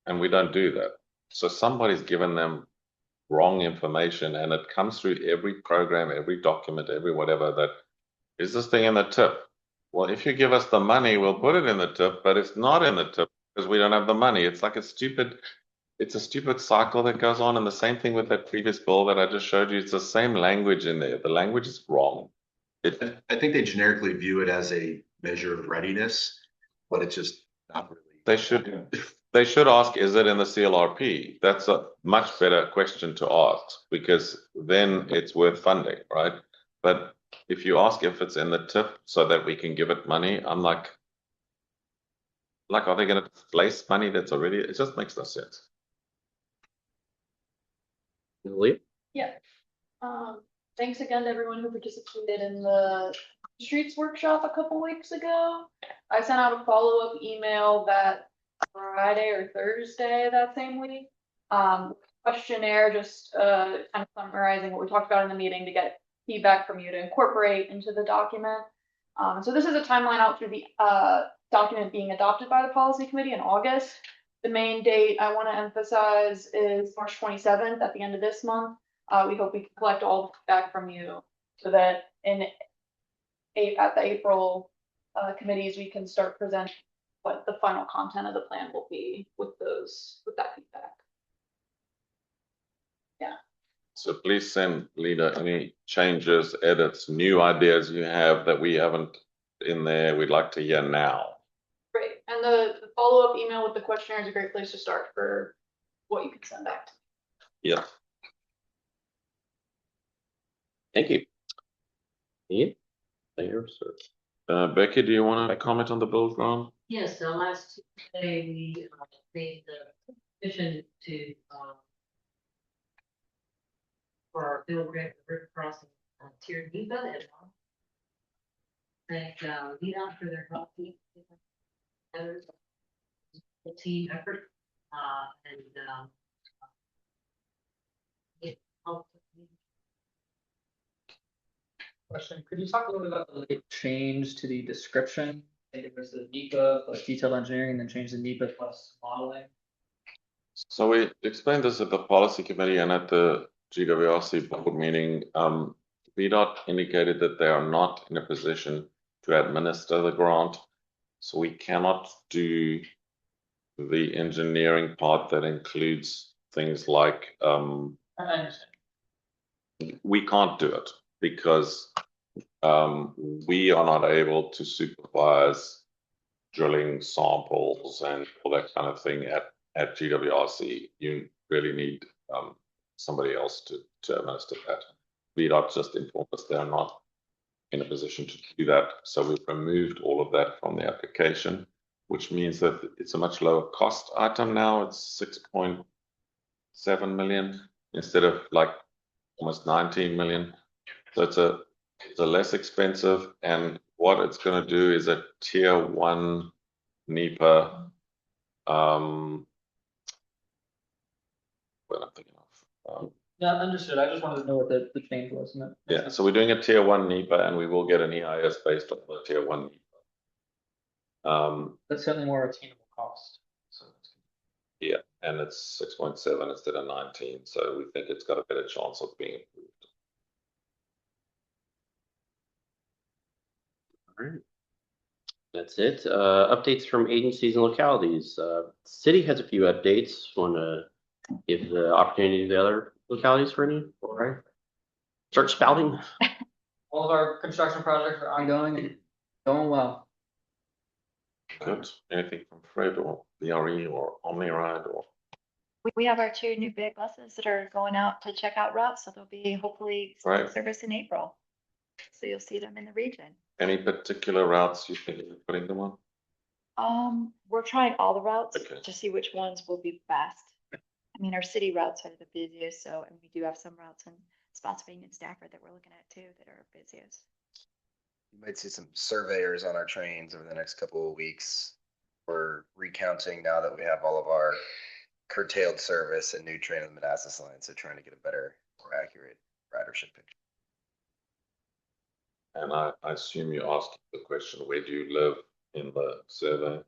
And we don't do that. So somebody's given them wrong information, and it comes through every program, every document, every whatever, that is this thing in the tip? Well, if you give us the money, we'll put it in the tip, but it's not in the tip because we don't have the money. It's like it's a stupid cycle that goes on. And the same thing with that previous bill that I just showed you. It's the same language in there. The language is wrong. I think they generically view it as a measure of readiness, but it's just not really. They should ask, is it in the CLRP? That's a much better question to ask, because then it's worth funding, right? But if you ask if it's in the tip so that we can give it money, I'm like, are they going to place money that's already? It just makes no sense. Leah? Yeah. Thanks again to everyone who participated in the streets workshop a couple weeks ago. I sent out a follow-up email that Friday or Thursday that same week. Questionnaire, just kind of summarizing what we talked about in the meeting to get feedback from you to incorporate into the document. So this is a timeline out through the document being adopted by the policy committee in August. The main date I want to emphasize is March 27th at the end of this month. We hope we can collect all the feedback from you so that at the April committees, we can start presenting what the final content of the plan will be with that feedback. Yeah. So please send Lena any changes, edits, new ideas you have that we haven't in there. We'd like to hear now. Great. And the follow-up email with the questionnaire is a great place to start for what you can send back to me. Yeah. Thank you. Ian? Thank you, sir. Becky, do you want to comment on the bill, Grant? Yes, so last Tuesday, we made the petition to for our field grant river crossing tiered NEPA and thank VDOT for their help. Others, the team effort and it helped. Question, could you talk a little bit about the late change to the description? I think it was the NEPA plus detailed engineering and then change the NEPA plus modeling. So we explained this at the policy committee and at the GWRC board meeting. VDOT indicated that they are not in a position to administer the grant. So we cannot do the engineering part that includes things like, I understand. we can't do it because we are not able to supervise drilling samples and all that kind of thing at GWRC. You really need somebody else to administer that. VDOT just informed us they're not in a position to do that. So we've removed all of that from the application, which means that it's a much lower cost item now. It's 6.7 million instead of like almost 19 million. So it's a less expensive, and what it's going to do is a tier 1 NEPA. What I'm thinking of. Yeah, understood. I just wanted to know what the change was. And Yeah, so we're doing a tier 1 NEPA, and we will get an EIS based on the tier 1 NEPA. that's certainly more attainable cost. So Yeah, and it's 6.7 instead of 19, so we think it's got a better chance of being approved. All right. That's it. Updates from agencies and localities. City has a few updates. Want to give the opportunity to the other localities for any? All right. Start spouting. all of our construction projects are ongoing and going well. Good. Anything from Fred or BRE or OmniRide or? We have our 2 new big buses that are going out to check out routes, so they'll be hopefully Right. service in April. So you'll see them in the region. Any particular routes you think you're putting them on? We're trying all the routes Okay. to see which ones will be best. I mean, our city routes are the busiest, so, and we do have some routes in Spotsylvania and Stafford that we're looking at too that are busiest. You might see some surveyors on our trains over the next couple of weeks. We're recounting now that we have all of our curtailed service and new train on the Manassas line, so trying to get a better, more accurate ridership picture. And I assume you asked the question, where do you live in the survey?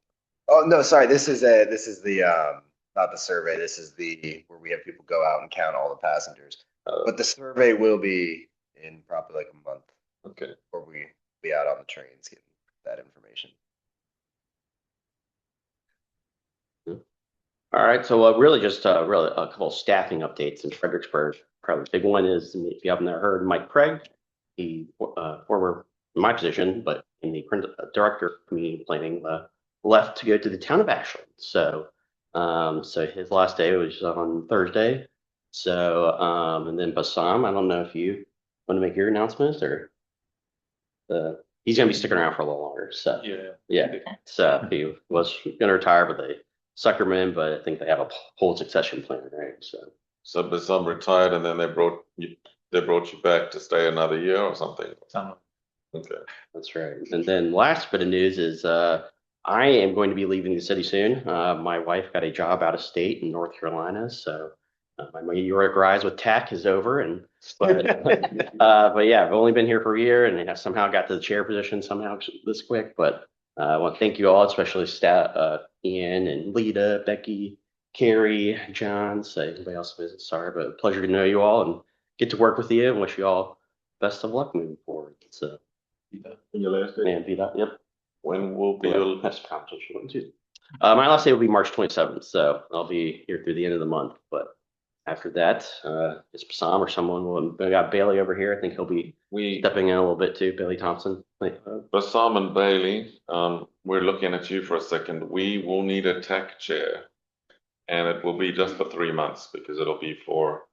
Oh, no, sorry, this is the not the survey, this is the where we have people go out and count all the passengers. But the survey will be in probably like a month. Okay. Or we be out on the trains getting that information. All right, so really just really a couple of staffing updates in Fredericksburg. Probably the big one is, if you haven't heard, Mike Craig, he former in my position, but in the director of community planning, left to go to the town of Ashland. So so his last day was on Thursday. So and then Bassam, I don't know if you want to make your announcements or he's gonna be sticking around for a little longer. So yeah. So he was gonna retire, but they sucker him in, but I think they have a whole succession plan, right? So Bassam retired, and then they brought you back to stay another year or something. Okay. That's right. And then last bit of news is I am going to be leaving the city soon. My wife got a job out of state in North Carolina, so my meteoric rise with TAC is over. And but yeah, I've only been here for a year, and I somehow got to the chair position somehow this quick. But I want to thank you all, especially staff, Ian and Lita, Becky, Carrie, John. Say anybody else visit. Sorry, but a pleasure to know you all and get to work with you, and wish you all best of luck moving forward. So. Your last day? Man, beat up. Yep. When will be your That's competition too. My last day will be March 27th, so I'll be here through the end of the month. But after that, it's Bassam or someone will. We got Bailey over here. I think he'll be stepping in a little bit too. Bailey Thompson. Bassam and Bailey, we're looking at you for a second. We will need a TAC chair, and it will be just for 3 months because it'll be for.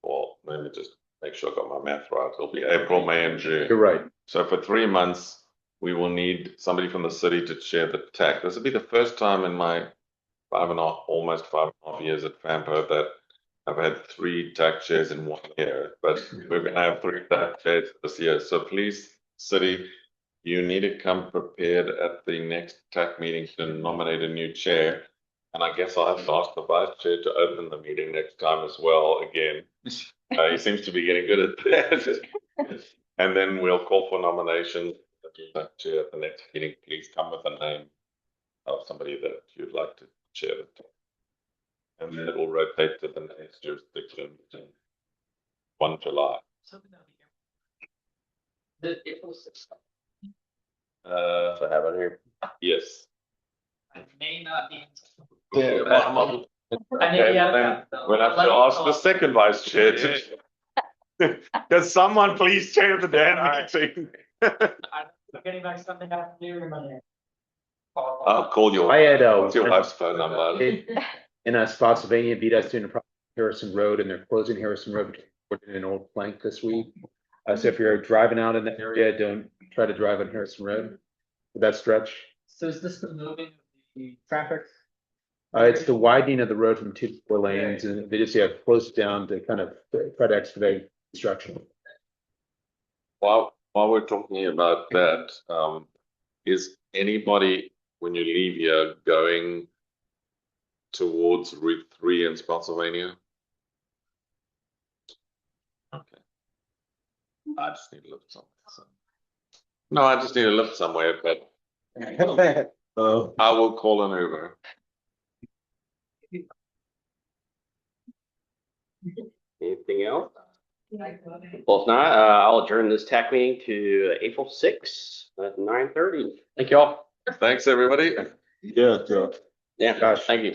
Well, let me just make sure I got my math right. It'll be April, May, and June. You're right. So for 3 months, we will need somebody from the city to chair the TAC. This will be the first time in my almost 5.5 years at FAMPO that I've had 3 TAC chairs in 1 year, but we're going to have 3 TAC chairs this year. So please, city, you need to come prepared at the next TAC meeting to nominate a new chair. And I guess I'll have to ask the vice chair to open the meeting next time as well again. He seems to be getting good at that. And then we'll call for nominations. Chair at the next meeting, please come with a name of somebody that you'd like to chair it. And then it will rotate to the next jurisdiction in 1 July. The April 6th. So I have it here. Yes. I may not be. Yeah, Okay, then we'll have to ask the second vice chair to. Can someone please chair the damn meeting? I'm getting back something afternoon or Monday. I'll call your, I had, what's your wife's phone number? in Spotsylvania, beat us doing Harrison Road, and they're closing Harrison Road between an old plank this week. So if you're driving out in the area, don't try to drive on Harrison Road. That stretch. So is this the moving of the traffic? It's the widening of the road from 2 to 4 lanes, and they just closed it down to kind of try to expedite construction. While we're talking about that, is anybody, when you leave here, going towards Route 3 in Spotsylvania? Okay. I just need to lift somewhere. So. No, I just need to lift somewhere, but I will call an Uber. Anything else? Well, if not, I'll adjourn this TAC meeting to April 6th at 9:30. Thank you all. Thanks, everybody. Yeah, thank you.